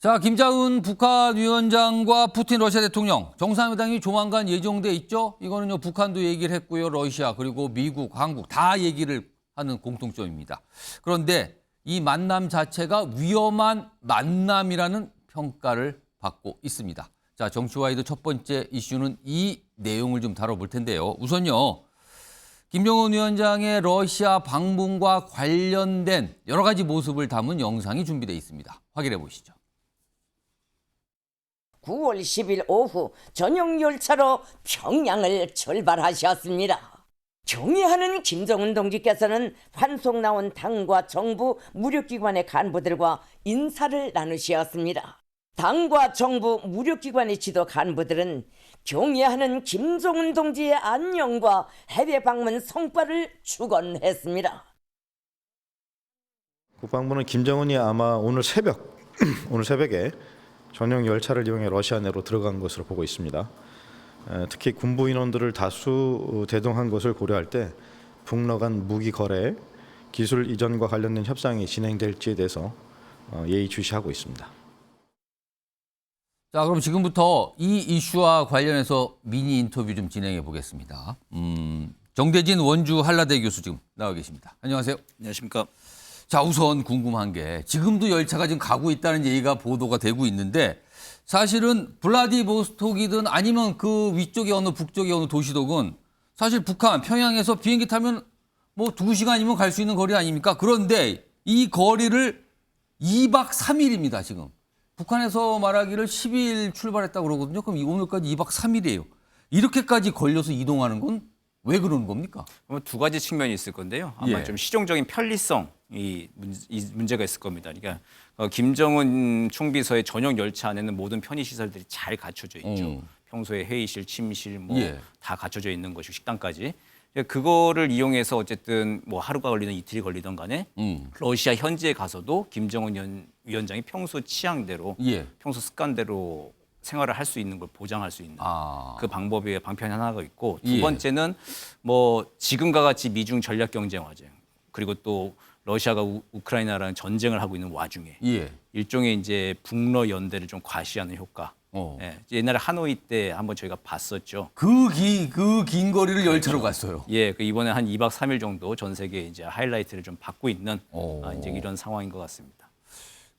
자, 김자은 북한 위원장과 푸틴 러시아 대통령 정상회담이 조만간 예정돼 있죠. 이거는요, 북한도 얘기를 했고요. 러시아 그리고 미국, 한국 다 얘기를 하는 공통점입니다. 그런데 이 만남 자체가 위험한 만남이라는 평가를 받고 있습니다. 자, 정치와이드 첫 번째 이슈는 이 내용을 좀 다뤄볼 텐데요. 우선요, 김정은 위원장의 러시아 방문과 관련된 여러 가지 모습을 담은 영상이 준비되어 있습니다. 확인해 보시죠. 9월 10일 오후 전용 열차로 평양을 출발하셨습니다. 경의하는 김정은 동지께서는 환송 나온 당과 정부 무력기관의 간부들과 인사를 나누셨습니다. 당과 정부 무력기관의 지도 간부들은 경의하는 김정은 동지의 안녕과 해외 방문 성과를 축원했습니다. 국방부는 김정은이 아마 오늘 새벽에 전용 열차를 이용해 러시아 내로 들어간 것으로 보고 있습니다. 특히 군부 인원들을 다수 대동한 것을 고려할 때 북러 간 무기 거래, 기술 이전과 관련된 협상이 진행될지에 대해서 예의주시하고 있습니다. 자, 그럼 지금부터 이 이슈와 관련해서 미니 인터뷰 좀 진행해 보겠습니다. 정대진 원주 한라대 교수 지금 나와 계십니다. 안녕하세요. 안녕하십니까. 자, 우선 궁금한 게 지금도 열차가 지금 가고 있다는 얘기가 보도가 되고 있는데 사실은 블라디보스톡이든 아니면 그 위쪽의 어느 북쪽의 어느 도시독은 사실 북한 평양에서 비행기 타면 뭐 2시간이면 갈 수 있는 거리 아닙니까? 그런데 이 거리를 2박 3일입니다, 지금. 북한에서 말하기를 10일 출발했다고 그러거든요. 그럼 오늘까지 2박 3일이에요. 이렇게까지 걸려서 이동하는 건 왜 그러는 겁니까? 두 가지 측면이 있을 건데요. 아마 예. 좀 시종적인 편리성이 문제가 있을 겁니다. 그러니까 김정은 총비서의 전용 열차 안에는 모든 편의 시설들이 잘 갖춰져 있죠. 평소에 회의실, 침실 뭐 다 예. 갖춰져 있는 것이고 식당까지. 그거를 이용해서 어쨌든 뭐 하루가 걸리든 이틀이 걸리든 간에 러시아 현지에 가서도 김정은 위원장이 평소 취향대로 예. 평소 습관대로 생활을 할 수 있는 걸 보장할 수 있는 그 방법의 방편이 하나가 있고 두 예. 번째는 뭐 지금과 같이 미중 전략 경쟁 화제 그리고 또 러시아가 우크라이나라는 전쟁을 하고 있는 와중에 예. 일종의 이제 북러 연대를 좀 과시하는 효과. 예, 옛날에 하노이 때 한번 저희가 봤었죠. 그 긴 거리를 열차로 갔어요. 예, 그 이번에 한 2박 3일 정도 전 세계 이제 하이라이트를 좀 받고 있는 이제 이런 상황인 것 같습니다.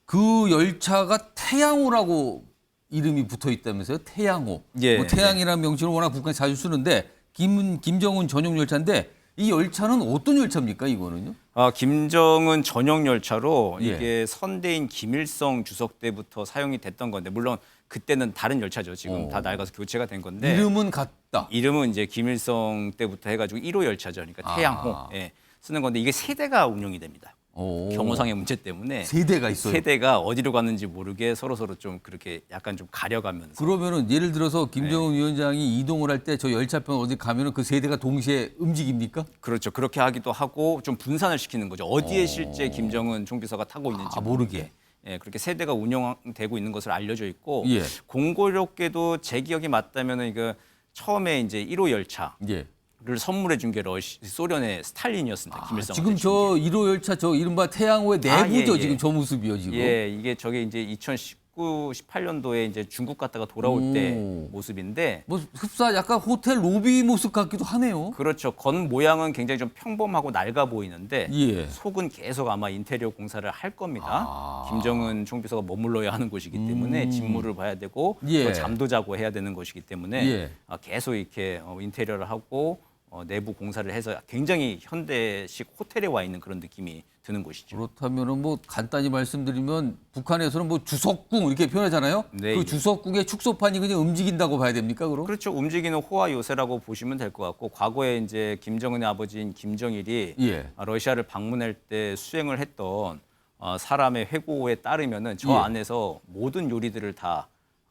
그 열차가 태양호라고 이름이 붙어 있다면서요? 태양호. 예, 뭐 태양이라는 명칭을 워낙 북한이 자주 쓰는데 김정은 전용 열차인데 이 열차는 어떤 열차입니까? 이거는요? 김정은 전용 열차로 예. 이게 선대인 김일성 주석 때부터 사용이 됐던 건데 물론 그때는 다른 열차죠. 지금 다 낡아서 교체가 된 건데 이름은 같다. 이름은 이제 김일성 때부터 해가지고 1호 열차죠. 그러니까 태양호 예, 쓰는 건데 이게 세대가 운영이 됩니다. 경호상의 문제 때문에 세대가 있어요. 세대가 어디로 갔는지 모르게 서로 좀 그렇게 약간 좀 가려가면서 그러면은 예를 들어서 김정은 위원장이 이동을 할 때 저 열차편 어디 가면은 그 세대가 동시에 움직입니까? 그렇죠. 그렇게 하기도 하고 좀 분산을 시키는 거죠. 어디에 실제 김정은 총비서가 타고 있는지 모르게. 예, 그렇게 세대가 운영되고 있는 것을 알려져 있고 예. 공교롭게도 제 기억이 맞다면은 이거 처음에 이제 1호 열차를 예. 선물해 준 게 소련의 스탈린이었습니다. 김일성. 지금 저 1호 열차 저 이른바 태양호의 내부죠. 예, 예. 지금 저 모습이요, 지금. 예, 이게 저게 이제 2019, 18년도에 이제 중국 갔다가 돌아올 때 모습인데 뭐 흡사 약간 호텔 로비 모습 같기도 하네요. 그렇죠. 겉 모양은 굉장히 좀 평범하고 낡아 보이는데 예. 속은 계속 아마 인테리어 공사를 할 겁니다. 김정은 총비서가 머물러야 하는 곳이기 때문에 직무를 봐야 되고 예. 또 잠도 자고 해야 되는 것이기 때문에 예. 계속 이렇게 인테리어를 하고 내부 공사를 해서 굉장히 현대식 호텔에 와 있는 그런 느낌이 드는 곳이죠. 그렇다면은 뭐 간단히 말씀드리면 북한에서는 뭐 주석궁 이렇게 표현하잖아요. 네, 그 예. 주석궁의 축소판이 그냥 움직인다고 봐야 됩니까, 그럼? 그렇죠. 움직이는 호화 요새라고 보시면 될 것 같고 과거에 이제 김정은의 아버지인 김정일이 예. 러시아를 방문할 때 수행을 했던 사람의 회고에 따르면은 저 예. 안에서 모든 요리들을 다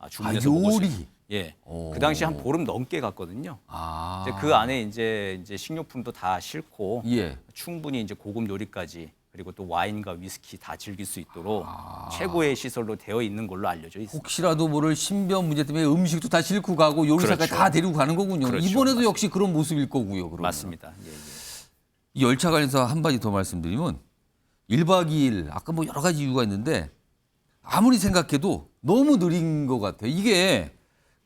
주문해서 먹을 수 요리. 있어요. 예. 그 당시 한 보름 넘게 갔거든요. 이제 그 안에 이제 식료품도 다 싣고 예. 충분히 이제 고급 요리까지 그리고 또 와인과 위스키 다 즐길 수 있도록 최고의 시설로 되어 있는 걸로 알려져 있습니다. 혹시라도 모를 신변 문제 때문에 음식도 다 싣고 가고 요리사까지 그렇죠. 다 데리고 가는 거군요. 그렇죠. 이번에도 맞습니다. 역시 그런 모습일 거고요. 그러면. 맞습니다. 예, 예. 이 열차 관련해서 한 가지 더 말씀드리면 1박 2일 아까 뭐 여러 가지 이유가 있는데 아무리 생각해도 너무 느린 것 같아요. 이게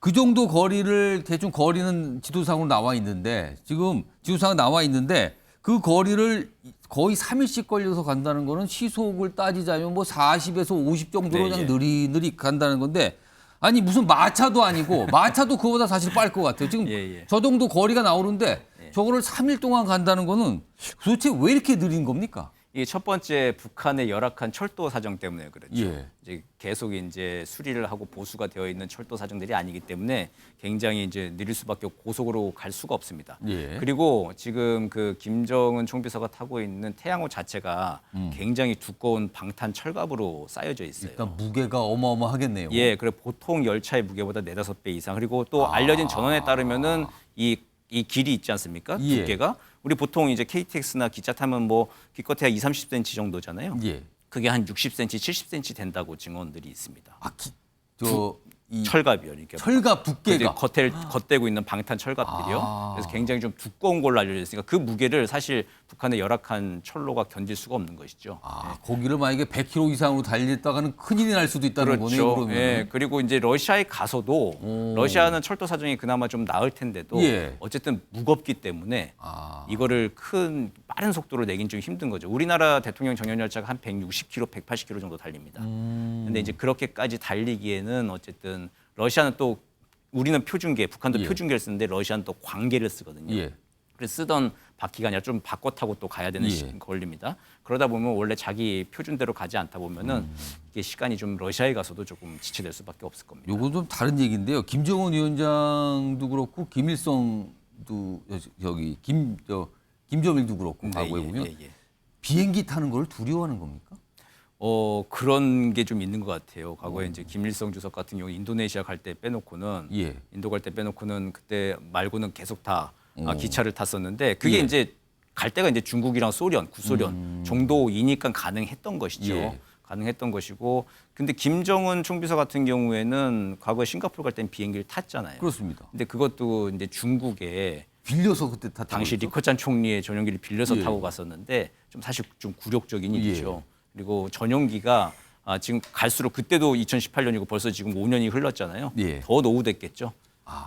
그 정도 거리를 대충 거리는 지도상으로 나와 있는데 지금 지도상에 나와 있는데 그 거리를 거의 3일씩 걸려서 간다는 거는 시속을 따지자면 뭐 40에서 50 정도로 그냥 느리느리 간다는 건데 아니 무슨 마차도 아니고 마차도 그거보다 사실 빠를 것 같아요. 지금 저 정도 거리가 나오는데 저거를 3일 동안 간다는 거는 도대체 왜 이렇게 느린 겁니까? 이게 첫 번째 북한의 열악한 철도 사정 때문에 그렇죠. 예. 이제 계속 이제 수리를 하고 보수가 되어 있는 철도 사정들이 아니기 때문에 굉장히 이제 느릴 수밖에 없고 고속으로 갈 수가 없습니다. 예. 그리고 지금 그 김정은 총비서가 타고 있는 태양호 자체가 굉장히 두꺼운 방탄 철갑으로 쌓여져 있어요. 일단 무게가 어마어마하겠네요. 예, 그래 보통 열차의 무게보다 4-5배 이상. 그리고 또 알려진 전원에 따르면은 이 길이 있지 않습니까? 예. 두께가 우리 보통 이제 KTX나 기차 타면 뭐 기껏해야 2-30cm 정도잖아요. 예. 그게 한 60cm, 70cm 된다고 증언들이 있습니다. 이 철갑이요. 이렇게 철갑 두께가 겉대고 있는 방탄 철갑들이요. 그래서 굉장히 좀 두꺼운 걸로 알려져 있으니까 그 무게를 사실 북한의 열악한 철로가 견딜 수가 없는 것이죠. 거기를 만약에 100km 이상으로 달렸다가는 큰일이 날 수도 있다는 거네요. 그러면. 예, 그리고 이제 러시아에 가서도 러시아는 철도 사정이 그나마 좀 나을 텐데도 예. 어쨌든 무겁기 때문에 이거를 큰 빠른 속도로 내긴 좀 힘든 거죠. 우리나라 대통령 전용 열차가 한 160km, 180km 정도 달립니다. 근데 이제 그렇게까지 달리기에는 어쨌든 러시아는 또 우리는 표준계, 북한도 예. 표준계를 쓰는데 러시아는 또 광계를 쓰거든요. 예. 그래서 쓰던 바퀴가 아니라 좀 바꿔 타고 또 가야 되는 예. 걸립니다. 그러다 보면 원래 자기 표준대로 가지 않다 보면은 이게 시간이 좀 러시아에 가서도 조금 지체될 수밖에 없을 겁니다. 요거 좀 다른 얘기인데요. 김정은 위원장도 그렇고 김일성도 저기 김정일도 그렇고 과거에 보면 비행기 타는 걸 두려워하는 겁니까? 그런 게 좀 있는 것 같아요. 과거에 이제 김일성 주석 같은 경우 인도네시아 갈 때 빼놓고는 예. 인도 갈 때 빼놓고는 그때 말고는 계속 다 기차를 탔었는데 그게 예. 이제 갈 때가 이제 중국이랑 소련, 구소련 정도이니까 가능했던 것이죠. 예. 가능했던 것이고 근데 김정은 총비서 같은 경우에는 과거에 싱가포르 갈 땐 비행기를 탔잖아요. 그렇습니다. 근데 그것도 이제 중국에 빌려서 그때 탔다고 당시 그랬죠? 리커찬 총리의 전용기를 빌려서 예. 타고 갔었는데 좀 사실 좀 굴욕적인 일이죠. 예. 그리고 전용기가 지금 갈수록 그때도 2018년이고 벌써 지금 5년이 흘렀잖아요. 예. 더 노후됐겠죠.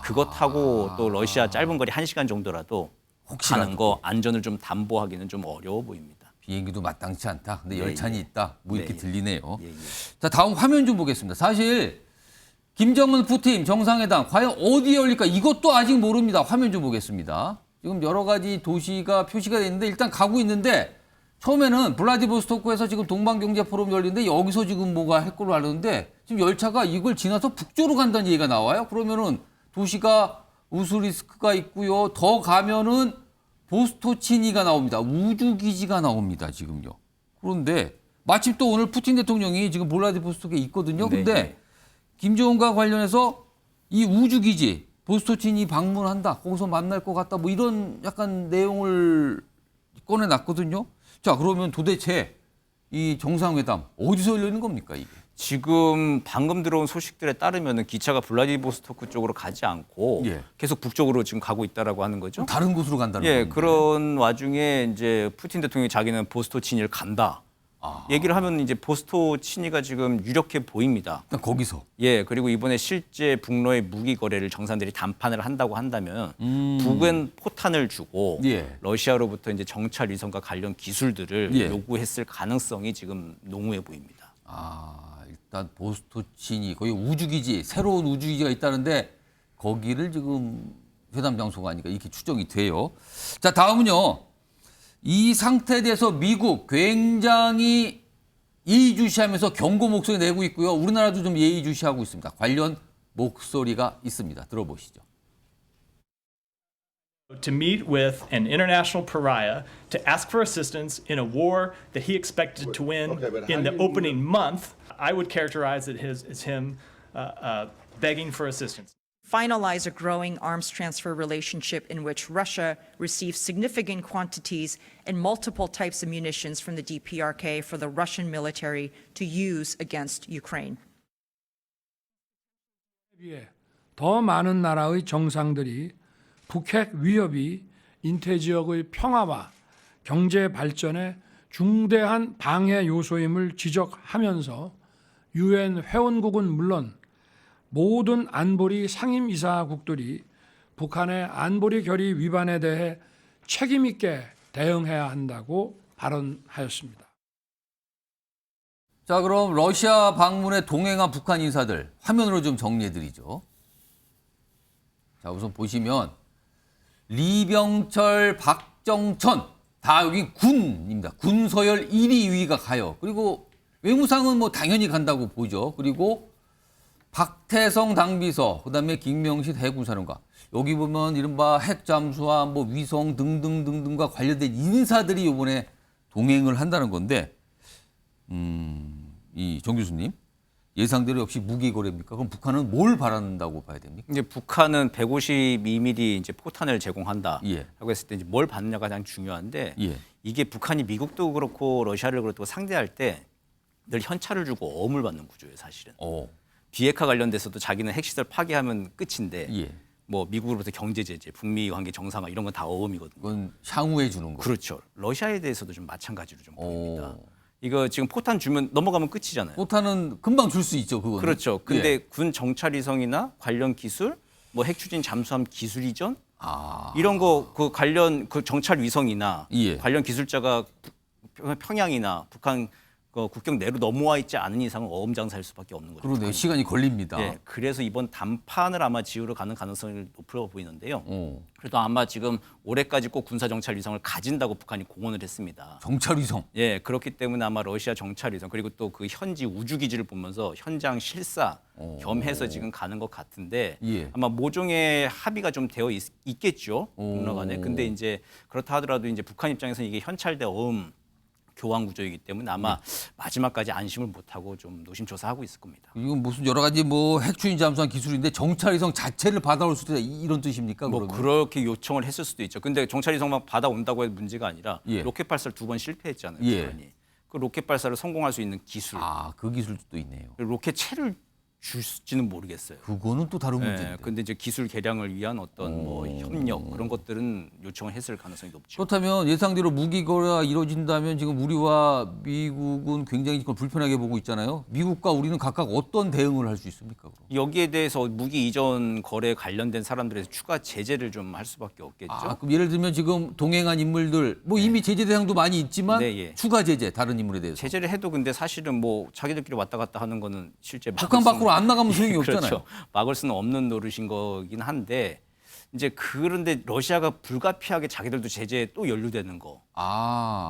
그거 타고 또 러시아 짧은 거리 1시간 정도라도 혹시라도. 가는 거 안전을 좀 담보하기는 좀 어려워 보입니다. 비행기도 마땅치 않다. 근데 예, 열차는 예. 있다. 뭐 이렇게 네, 예. 들리네요. 예, 예. 자, 다음 화면 좀 보겠습니다. 사실 김정은 푸틴 정상회담 과연 어디에 열릴까? 이것도 아직 모릅니다. 화면 좀 보겠습니다. 지금 여러 가지 도시가 표시가 돼 있는데 일단 가고 있는데 처음에는 블라디보스토크에서 지금 동방경제포럼 열리는데 여기서 지금 뭐가 할 걸로 알았는데 지금 열차가 이걸 지나서 북쪽으로 간다는 얘기가 나와요. 그러면은 도시가 우스리스크가 있고요. 더 가면은 보스토치니가 나옵니다. 우주기지가 나옵니다. 지금요. 그런데 마침 또 오늘 푸틴 대통령이 지금 블라디보스토크에 있거든요. 근데 네. 김정은과 관련해서 이 우주기지 보스토치니 방문한다. 거기서 만날 것 같다. 뭐 이런 약간 내용을 꺼내놨거든요. 자, 그러면 도대체 이 정상회담 어디서 열리는 겁니까, 이게? 지금 방금 들어온 소식들에 따르면은 기차가 블라디보스토크 쪽으로 가지 않고 예. 계속 북쪽으로 지금 가고 있다라고 하는 거죠. 다른 곳으로 간다는 예, 건데. 그런 와중에 이제 푸틴 대통령이 자기는 보스토치니를 간다. 얘기를 하면 이제 보스토치니가 지금 유력해 보입니다. 일단 거기서. 예, 그리고 이번에 실제 북러의 무기 거래를 정상들이 담판을 한다고 한다면 북은 포탄을 주고 예. 러시아로부터 이제 정찰 위성과 관련 기술들을 예. 요구했을 가능성이 지금 농후해 보입니다. 일단 보스토치니 거기 우주기지 새로운 우주기지가 있다는데 거기를 지금 회담 장소가 아니까 이렇게 추정이 돼요. 자, 다음은요. 이 상태에 대해서 미국 굉장히 예의주시하면서 경고 목소리 내고 있고요. 우리나라도 좀 예의주시하고 있습니다. 관련 목소리가 있습니다. 들어보시죠. To meet with an international pariah to ask for assistance in a war that he expected to win in the opening month, I would characterize it as him begging for assistance. Finalize a growing arms transfer relationship in which Russia receives significant quantities and multiple types of munitions from the DPRK for the Russian military to use against Ukraine. 더 많은 나라의 정상들이 북핵 위협이 인태 지역의 평화와 경제 발전에 중대한 방해 요소임을 지적하면서 유엔 회원국은 물론 모든 안보리 상임이사국들이 북한의 안보리 결의 위반에 대해 책임 있게 대응해야 한다고 발언하였습니다. 자, 그럼 러시아 방문에 동행한 북한 인사들 화면으로 좀 정리해드리죠. 자, 우선 보시면 리병철, 박정천 다 여기 군입니다. 군 서열 1위, 2위가 가요. 그리고 외무상은 뭐 당연히 간다고 보죠. 그리고 박태성 당비서, 그다음에 김명식 해군사령관. 여기 보면 이른바 핵 잠수함, 뭐 위성 등등등등과 관련된 인사들이 이번에 동행을 한다는 건데, 이 정 교수님 예상대로 역시 무기 거래입니까? 그럼 북한은 뭘 바란다고 봐야 됩니까? 이제 북한은 152mm 이제 포탄을 제공한다. 예. 하고 했을 때 이제 뭘 받느냐가 가장 중요한데 예. 이게 북한이 미국도 그렇고 러시아를 그렇고 상대할 때 늘 현찰을 주고 어음을 받는 구조예요, 사실은. 비핵화 관련돼서도 자기는 핵시설 파괴하면 끝인데 예. 뭐 미국으로부터 경제 제재, 북미 관계 정상화 이런 건 다 어음이거든요. 그건 향후에 주는 거. 그렇죠. 러시아에 대해서도 좀 마찬가지로 좀 보입니다. 이거 지금 포탄 주면 넘어가면 끝이잖아요. 포탄은 금방 줄 수 있죠, 그거는. 그렇죠. 근데 예. 군 정찰 위성이나 관련 기술, 뭐 핵추진 잠수함 기술 이전 이런 거 그 관련 그 정찰 위성이나 예. 관련 기술자가 평양이나 북한 그 국경 내로 넘어와 있지 않은 이상은 어음 장사일 수밖에 없는 거죠. 그러네요. 시간이 걸립니다. 예, 그래서 이번 단판을 아마 지으러 가는 가능성이 높아 보이는데요. 어. 그래도 아마 지금 올해까지 꼭 군사 정찰 위성을 가진다고 북한이 공언을 했습니다. 정찰 위성. 예, 그렇기 때문에 아마 러시아 정찰 위성 그리고 또 그 현지 우주 기지를 보면서 현장 실사 겸해서 지금 가는 것 같은데 예. 아마 모종의 합의가 좀 되어 있겠죠. 북러간에. 근데 이제 그렇다 하더라도 이제 북한 입장에서는 이게 현찰 대 어음 교환 구조이기 때문에 아마 마지막까지 안심을 못하고 좀 노심초사하고 있을 겁니다. 이건 무슨 여러 가지 뭐 핵추진 잠수함 기술인데 정찰 위성 자체를 받아올 수도 있다 이런 뜻입니까? 뭐 그러면? 그렇게 요청을 했을 수도 있죠. 근데 정찰 위성만 받아온다고 해도 문제가 아니라 예. 로켓 발사를 2번 실패했잖아요. 예. 북한이. 그 로켓 발사를 성공할 수 있는 기술, 그 기술도 있네요. 로켓체를 줄지는 모르겠어요. 그거는 또 다른 예, 문제인데. 근데 이제 기술 개량을 위한 어떤 뭐 협력 그런 것들은 요청을 했을 가능성이 높죠. 그렇다면 예상대로 무기 거래가 이루어진다면 지금 우리와 미국은 굉장히 그걸 불편하게 보고 있잖아요. 미국과 우리는 각각 어떤 대응을 할 수 있습니까? 그럼? 여기에 대해서 무기 이전 거래 관련된 사람들에서 추가 제재를 좀 할 수밖에 없겠죠. 그럼 예를 들면 지금 동행한 인물들 뭐 이미 제재 대상도 많이 있지만 네, 예. 추가 제재 다른 인물에 대해서 제재를 해도 근데 사실은 뭐 자기들끼리 왔다 갔다 하는 거는 실제 북한 밖으로 안 나가면 소용이 없잖아요. 그렇죠. 막을 수는 없는 노릇인 거긴 한데 이제 그런데 러시아가 불가피하게 자기들도 제재에 또 연루되는 거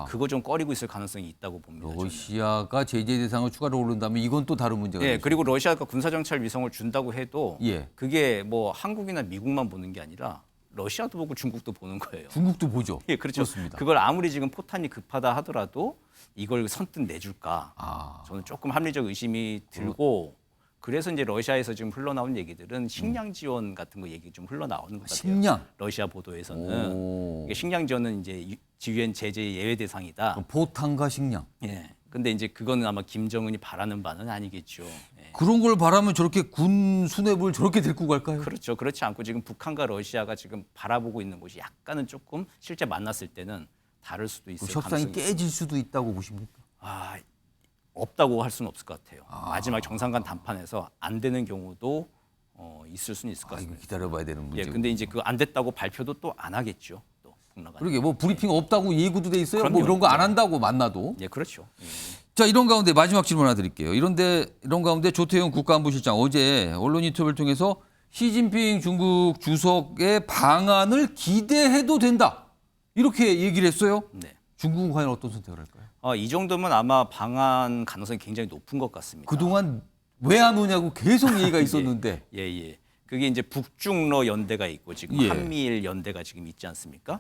그거 좀 꺼리고 있을 가능성이 있다고 봅니다. 저는. 러시아가 제재 대상을 추가로 오른다면 이건 또 다른 문제가 예, 되죠. 그리고 러시아가 군사정찰 위성을 준다고 해도 예. 그게 뭐 한국이나 미국만 보는 게 아니라 러시아도 보고 중국도 보는 거예요. 중국도 보죠. 예, 그렇죠. 그렇습니다. 그걸 아무리 지금 포탄이 급하다 하더라도 이걸 선뜻 내줄까? 저는 조금 합리적 의심이 들고 그래서 이제 러시아에서 지금 흘러나온 얘기들은 식량 지원 같은 거 얘기 좀 흘러나오는 것 같아요. 식량? 러시아 보도에서는 이게 식량 지원은 이제 유엔 제재 예외 대상이다. 포탄과 식량. 예. 근데 이제 그거는 아마 김정은이 바라는 바는 아니겠죠. 예. 그런 걸 바라면 저렇게 군 수뇌부를 저렇게 데리고 갈까요? 그렇죠. 그렇지 않고 지금 북한과 러시아가 지금 바라보고 있는 곳이 약간은 조금 실제 만났을 때는 다를 수도 있을 협상이 가능성이 깨질 수도 있다고 보십니까? 없다고 할 수는 없을 것 같아요. 마지막 정상간 담판에서 안 되는 경우도 있을 수는 있을 것 이거 같습니다. 기다려봐야 되는 문제. 예, 근데 이제 그 안 됐다고 발표도 또 안 하겠죠. 또 북나가. 그러게 뭐 브리핑 없다고 예고도 돼 있어요. 그럼요. 뭐 이런 거 안 한다고 만나도. 예, 그렇죠. 예. 자, 이런 가운데 마지막 질문 하나 드릴게요. 이런 가운데 조태용 국가안보실장 어제 언론 인터뷰를 통해서 시진핑 중국 주석의 방안을 기대해도 된다. 이렇게 얘기를 했어요. 네. 중국은 과연 어떤 선택을 할까요? 이 정도면 아마 방한 가능성이 굉장히 높은 것 같습니다. 그동안 왜 안 오냐고 계속 얘기가 있었는데. 예. 그게 이제 북중러 연대가 있고 지금 예. 한미일 연대가 지금 있지 않습니까?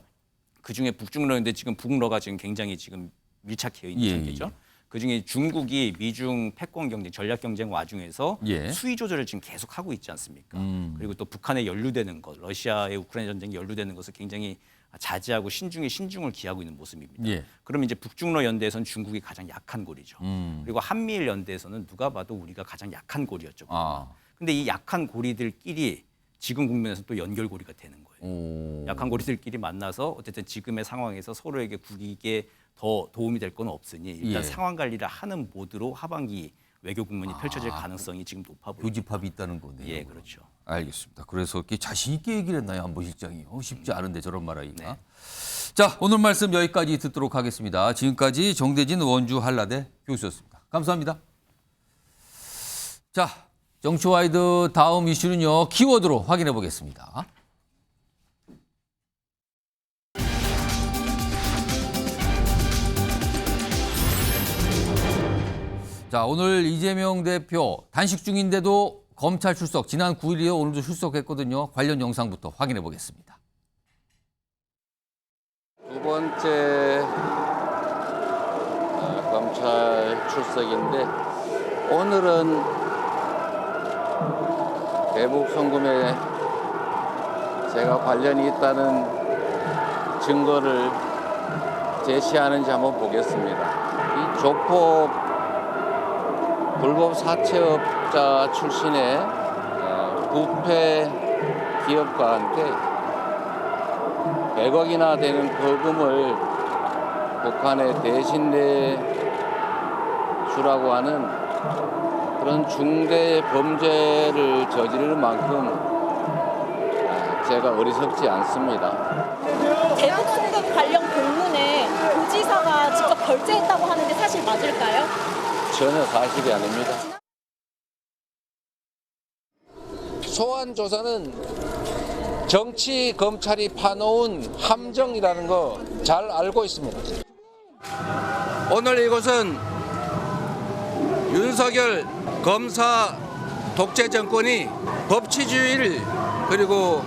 그 중에 북중러 연대 지금 북러가 지금 굉장히 지금 밀착해 있는 예, 상태죠. 그 중에 중국이 미중 패권 경쟁, 전략 경쟁 와중에서 예. 수위 조절을 지금 계속 하고 있지 않습니까? 그리고 또 북한에 연루되는 것, 러시아의 우크라이나 전쟁에 연루되는 것을 굉장히 자제하고 신중을 기하고 있는 모습입니다. 예. 그러면 이제 북중러 연대에서는 중국이 가장 약한 고리죠. 그리고 한미일 연대에서는 누가 봐도 우리가 가장 약한 고리였죠. 근데 이 약한 고리들끼리 지금 국면에서 또 연결고리가 되는 거예요. 약한 고리들끼리 만나서 어쨌든 지금의 상황에서 서로에게 국익에 더 도움이 될 건 없으니 일단 예. 상황 관리를 하는 모드로 하반기 외교 국문이 펼쳐질 가능성이 지금 높아 보입니다. 교집합이 있다는 거네요. 예, 그렇죠. 알겠습니다. 그래서 이렇게 자신 있게 얘기를 했나요, 안보 실장이? 쉽지 않은데 저런 말하기가. 자, 오늘 말씀 여기까지 듣도록 하겠습니다. 지금까지 정대진 원주 한라대 교수였습니다. 감사합니다. 자, 정치와이드 다음 이슈는요, 키워드로 확인해 보겠습니다. 자, 오늘 이재명 대표 단식 중인데도 검찰 출석, 지난 9일이요. 오늘도 출석했거든요. 관련 영상부터 확인해 보겠습니다. 두 번째 검찰 출석인데 오늘은 대북 송금에 제가 관련이 있다는 증거를 제시하는지 한번 보겠습니다. 이 조폭 불법 사채업자 출신의 부패 기업가 한테 100억이나 되는 거금을 북한에 대신 내주라고 하는 그런 중대 범죄를 저지를 만큼 제가 어리석지 않습니다. 대북 송금 관련 공문에 도지사가 직접 결재했다고 하는데 사실 맞을까요? 전혀 사실이 아닙니다. 소환 조사는 정치 검찰이 파놓은 함정이라는 거 잘 알고 있습니다. 오늘 이곳은 윤석열 검사 독재 정권이 법치주의를 그리고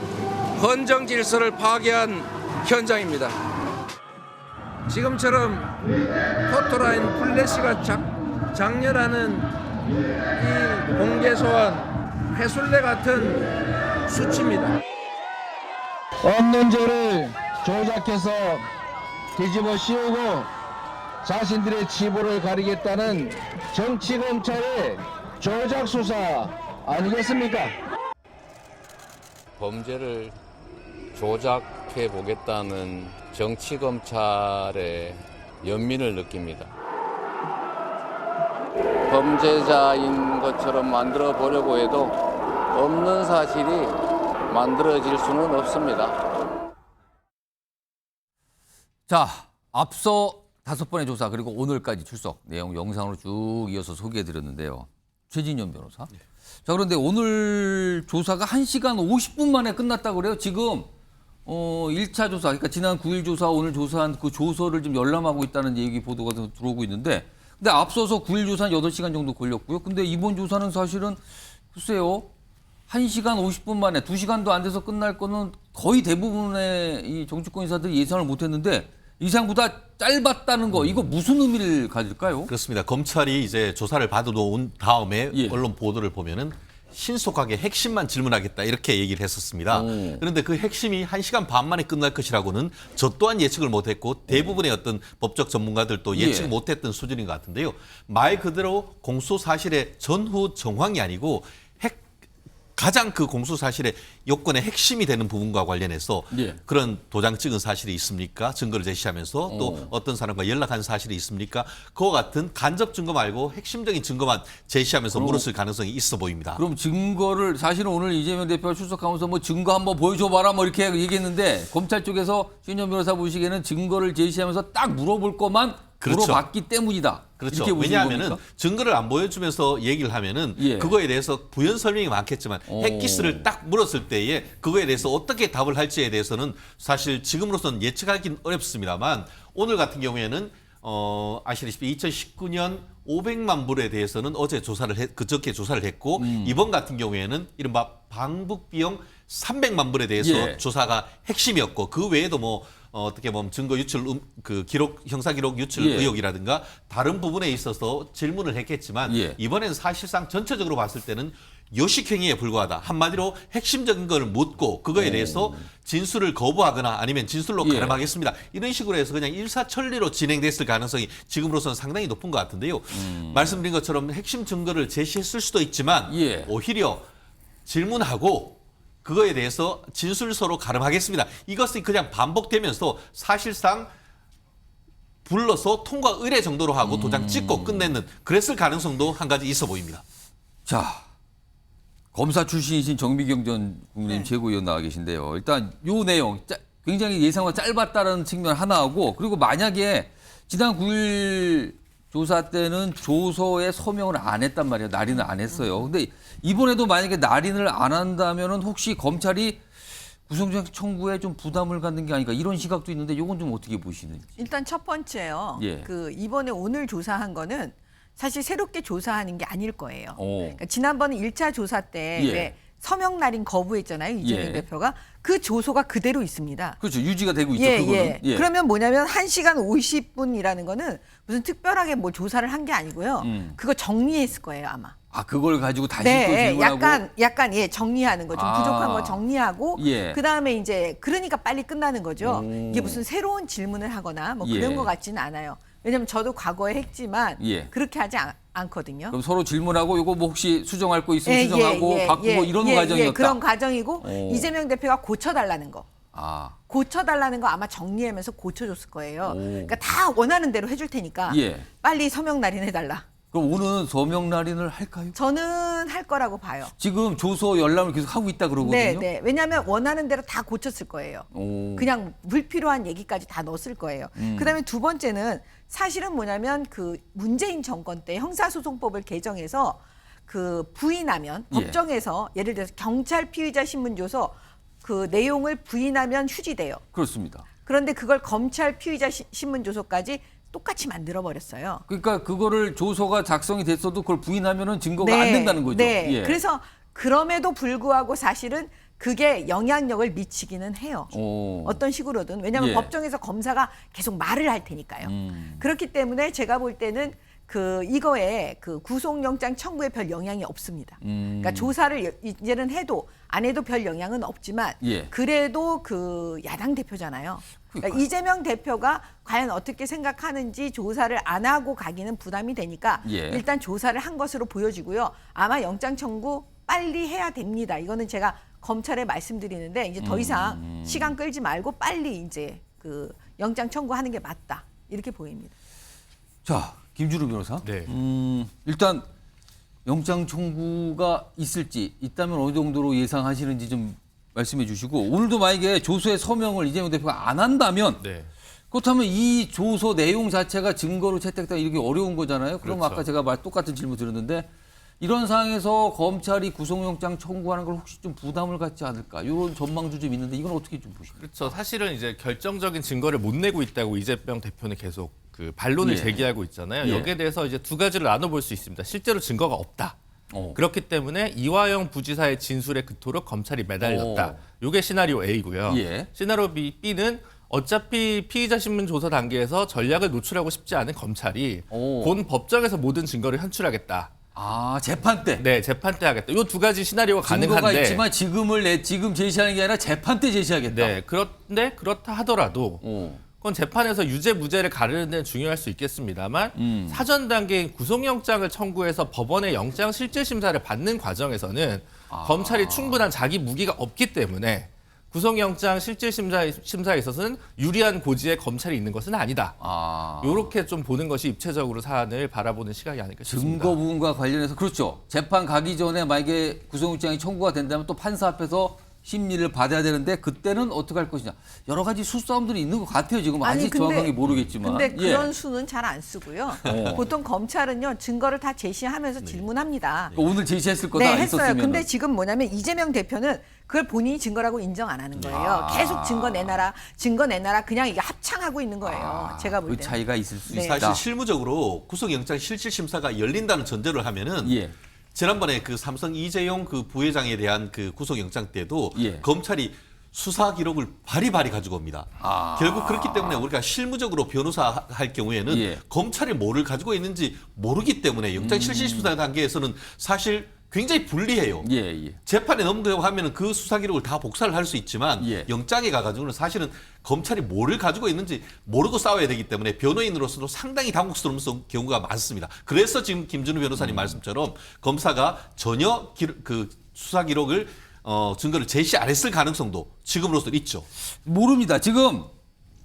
헌정 질서를 파괴한 현장입니다. 지금처럼 포토라인 플래시가 장렬하는 이 공개 소환 해술래 같은 수치입니다. 없는 죄를 조작해서 뒤집어 씌우고 자신들의 치부를 가리겠다는 정치검찰의 조작 수사 아니겠습니까? 범죄를 조작해 보겠다는 정치검찰의 연민을 느낍니다. 범죄자인 것처럼 만들어 보려고 해도 없는 사실이 만들어질 수는 없습니다. 자, 앞서 5번의 조사 그리고 오늘까지 출석 내용 영상으로 쭉 이어서 소개해드렸는데요. 최진현 변호사. 자, 그런데 오늘 조사가 1시간 50분 만에 끝났다고 그래요. 지금 1차 조사, 그러니까 지난 9일 조사, 오늘 조사한 그 조서를 지금 열람하고 있다는 얘기 보도가 들어오고 있는데 근데 앞서서 9일 조사는 8시간 정도 걸렸고요. 근데 이번 조사는 사실은 글쎄요. 1시간 50분 만에 2시간도 안 돼서 끝날 거는 거의 대부분의 이 정치권 인사들이 예상을 못 했는데 이상보다 짧았다는 거 이거 무슨 의미를 가질까요? 그렇습니다. 검찰이 이제 조사를 받아놓은 다음에 예. 언론 보도를 보면은 신속하게 핵심만 질문하겠다 이렇게 얘기를 했었습니다. 그런데 그 핵심이 1시간 반 만에 끝날 것이라고는 저 또한 예측을 못했고 대부분의 어떤 법적 전문가들도 예측 예. 못했던 수준인 것 같은데요. 말 그대로 공소 사실의 전후 정황이 아니고 가장 그 공소 사실의 요건의 핵심이 되는 부분과 관련해서 예. 그런 도장 찍은 사실이 있습니까? 증거를 제시하면서 또 어떤 사람과 연락한 사실이 있습니까? 그와 같은 간접 증거 말고 핵심적인 증거만 제시하면서 물었을 가능성이 있어 보입니다. 그럼 증거를 사실은 오늘 이재명 대표가 출석하면서 뭐 증거 한번 보여줘봐라 뭐 이렇게 얘기했는데 검찰 쪽에서 신현 변호사 보시기에는 증거를 제시하면서 딱 물어볼 것만 그렇죠. 물어봤기 때문이다. 그렇죠. 이렇게 보시는 왜냐하면은 겁니까? 증거를 안 보여주면서 얘기를 하면은 예. 그거에 대해서 부연 설명이 많겠지만 핵기스를 딱 물었을 때에 그거에 대해서 어떻게 답을 할지에 대해서는 사실 지금으로서는 예측하기는 어렵습니다만 오늘 같은 경우에는 아시다시피 2019년 500만 불에 대해서는 어제 그저께 조사를 했고 이번 같은 경우에는 이른바 방북 비용 300만 불에 대해서 예. 조사가 핵심이었고 그 외에도 뭐 어떻게 보면 증거 유출 그 기록 형사 기록 유출 예. 의혹이라든가 다른 부분에 있어서 질문을 했겠지만 예. 이번에는 사실상 전체적으로 봤을 때는 요식행위에 불과하다. 한마디로 핵심적인 걸 묻고 그거에 대해서 진술을 거부하거나 아니면 진술로 예. 가름하겠습니다. 이런 식으로 해서 그냥 일사천리로 진행됐을 가능성이 지금으로서는 상당히 높은 것 같은데요. 말씀드린 것처럼 핵심 증거를 제시했을 수도 있지만 예. 오히려 질문하고 그거에 대해서 진술서로 가름하겠습니다. 이것이 그냥 반복되면서 사실상 불러서 통과 의뢰 정도로 하고 도장 찍고 끝내는 그랬을 가능성도 한 가지 있어 보입니다. 자, 검사 출신이신 정미경 전 국민의힘 최고위원 나와 계신데요. 일단 요 내용 굉장히 예상과 짧았다는 측면 하나하고 그리고 만약에 지난 9일 조사 때는 조서에 서명을 안 했단 말이에요. 날인을 안 했어요. 근데 이번에도 만약에 날인을 안 한다면은 혹시 검찰이 구속영장 청구에 좀 부담을 갖는 게 아닌가 이런 시각도 있는데 이건 좀 어떻게 보시는지. 일단 첫 번째요. 예. 그 이번에 오늘 조사한 거는 사실 새롭게 조사하는 게 아닐 거예요. 오. 그러니까 지난번 1차 조사 때 예. 왜 서명 날인 거부했잖아요. 이재명 예. 대표가. 그 조소가 그대로 있습니다. 그렇죠. 유지가 되고 있죠. 예, 그거는. 예. 그러면 뭐냐면 1시간 50분이라는 거는 무슨 특별하게 뭐 조사를 한 게 아니고요. 그거 정리했을 거예요, 아마. 아, 그걸 가지고 다시 또 네, 질문하고. 약간 예, 정리하는 거, 좀 아. 부족한 거 정리하고 예. 그다음에 이제 그러니까 빨리 끝나는 거죠. 오. 이게 무슨 새로운 질문을 하거나 뭐 예. 그런 것 같지는 않아요. 왜냐면 저도 과거에 했지만 예. 그렇게 하지 않거든요. 그럼 서로 질문하고 이거 뭐 혹시 수정할 거 있으면 수정하고 바꾸고 이런 과정이었다. 그런 과정이고 오. 이재명 대표가 고쳐달라는 거. 아, 고쳐달라는 거 아마 정리하면서 고쳐줬을 거예요. 오. 그러니까 다 원하는 대로 해줄 테니까 예. 빨리 서명 날인해달라. 그럼 오늘 서명 날인을 할까요? 저는 할 거라고 봐요. 지금 조서 열람을 계속 하고 있다 그러거든요. 네, 네. 왜냐하면 원하는 대로 다 고쳤을 거예요. 오. 그냥 불필요한 얘기까지 다 넣었을 거예요. 그다음에 두 번째는 사실은 뭐냐면 그 문재인 정권 때 형사소송법을 개정해서 그 부인하면 예. 법정에서 예를 들어서 경찰 피의자 신문조서 그 내용을 부인하면 휴지돼요. 그렇습니다. 그런데 그걸 검찰 피의자 신문조서까지 똑같이 만들어 버렸어요. 그러니까 그거를 조서가 작성이 됐어도 그걸 부인하면은 증거가 안 된다는 거죠. 네. 예. 그래서 그럼에도 불구하고 사실은 그게 영향력을 미치기는 해요. 오. 어떤 식으로든. 왜냐하면 예. 법정에서 검사가 계속 말을 할 테니까요. 그렇기 때문에 제가 볼 때는 그 이거에 그 구속영장 청구에 별 영향이 없습니다. 그러니까 조사를 이제는 해도 안 해도 별 영향은 없지만 예. 그래도 그 야당 대표잖아요. 그러니까 이재명 대표가 과연 어떻게 생각하는지 조사를 안 하고 가기는 부담이 되니까 예. 일단 조사를 한 것으로 보여지고요. 아마 영장 청구 빨리 해야 됩니다. 이거는 제가 검찰에 말씀드리는데 이제 더 이상 시간 끌지 말고 빨리 이제 그 영장 청구하는 게 맞다. 이렇게 보입니다. 자, 김주루 변호사. 네. 일단 영장 청구가 있을지 있다면 어느 정도로 예상하시는지 좀 말씀해 주시고 오늘도 만약에 조서에 서명을 이재명 대표가 안 한다면 네. 그렇다면 이 조서 내용 자체가 증거로 채택되기 이렇게 어려운 거잖아요. 그럼 그렇죠. 아까 제가 똑같은 질문 드렸는데 이런 상황에서 검찰이 구속영장 청구하는 걸 혹시 좀 부담을 갖지 않을까 이런 전망도 좀 있는데 이건 어떻게 좀 보십니까? 그렇죠. 사실은 이제 결정적인 증거를 못 내고 있다고 이재명 대표는 계속 그 반론을 예. 제기하고 있잖아요. 예. 여기에 대해서 이제 두 가지를 나눠볼 수 있습니다. 실제로 증거가 없다. 그렇기 때문에 이화영 부지사의 진술에 그토록 검찰이 매달렸다. 이게 시나리오 A고요. 예. 시나리오 B는 어차피 피의자 신문 조사 단계에서 전략을 노출하고 싶지 않은 검찰이 본 법정에서 모든 증거를 현출하겠다. 아, 재판 때. 네, 재판 때 하겠다. 이 두 가지 시나리오가 증거가 가능한데. 있지만 지금 제시하는 게 아니라 재판 때 제시하겠다. 네, 그런데 그렇다 하더라도 그건 재판에서 유죄 무죄를 가르는 데는 중요할 수 있겠습니다만 사전 단계인 구속영장을 청구해서 법원의 영장 실질 심사를 받는 과정에서는 검찰이 충분한 자기 무기가 없기 때문에 구속영장 실질 심사에 있어서는 유리한 고지에 검찰이 있는 것은 아니다. 이렇게 좀 보는 것이 입체적으로 사안을 바라보는 시각이 아닐까 싶습니다. 증거 부분과 관련해서 그렇죠. 재판 가기 전에 만약에 구속영장이 청구가 된다면 또 판사 앞에서 심리를 받아야 되는데 그때는 어떻게 할 것이냐. 여러 가지 수싸움들이 있는 것 같아요. 지금 아직 정확하게 모르겠지만. 근데 예. 그런 수는 잘 안 쓰고요. 보통 검찰은요. 증거를 다 제시하면서 질문합니다. 그러니까 오늘 제시했을 거다. 네, 했어요. 있었으면은. 근데 지금 뭐냐면 이재명 대표는 그걸 본인이 증거라고 인정 안 하는 거예요. 계속 증거 내놔라. 그냥 이게 합창하고 있는 거예요. 제가 볼 그 때는. 차이가 있을 수 네. 있다. 사실 실무적으로 구속영장 실질심사가 열린다는 전제를 하면은 예. 지난번에 그 삼성 이재용 그 부회장에 대한 그 구속영장 때도 예. 검찰이 수사 기록을 바리바리 가지고 옵니다. 결국 그렇기 때문에 우리가 실무적으로 변호사 할 경우에는 예. 검찰이 뭐를 가지고 있는지 모르기 때문에 영장 실질심사 단계에서는 사실 굉장히 불리해요. 예. 재판에 넘겨가면 그 수사 기록을 다 복사를 할 수 있지만 예. 영장에 가가지고는 사실은 검찰이 뭐를 가지고 있는지 모르고 싸워야 되기 때문에 변호인으로서도 상당히 당혹스러운 경우가 많습니다. 그래서 지금 김준우 변호사님 말씀처럼 검사가 전혀 그 수사 기록을 증거를 제시 안 했을 가능성도 지금으로서는 있죠. 모릅니다. 지금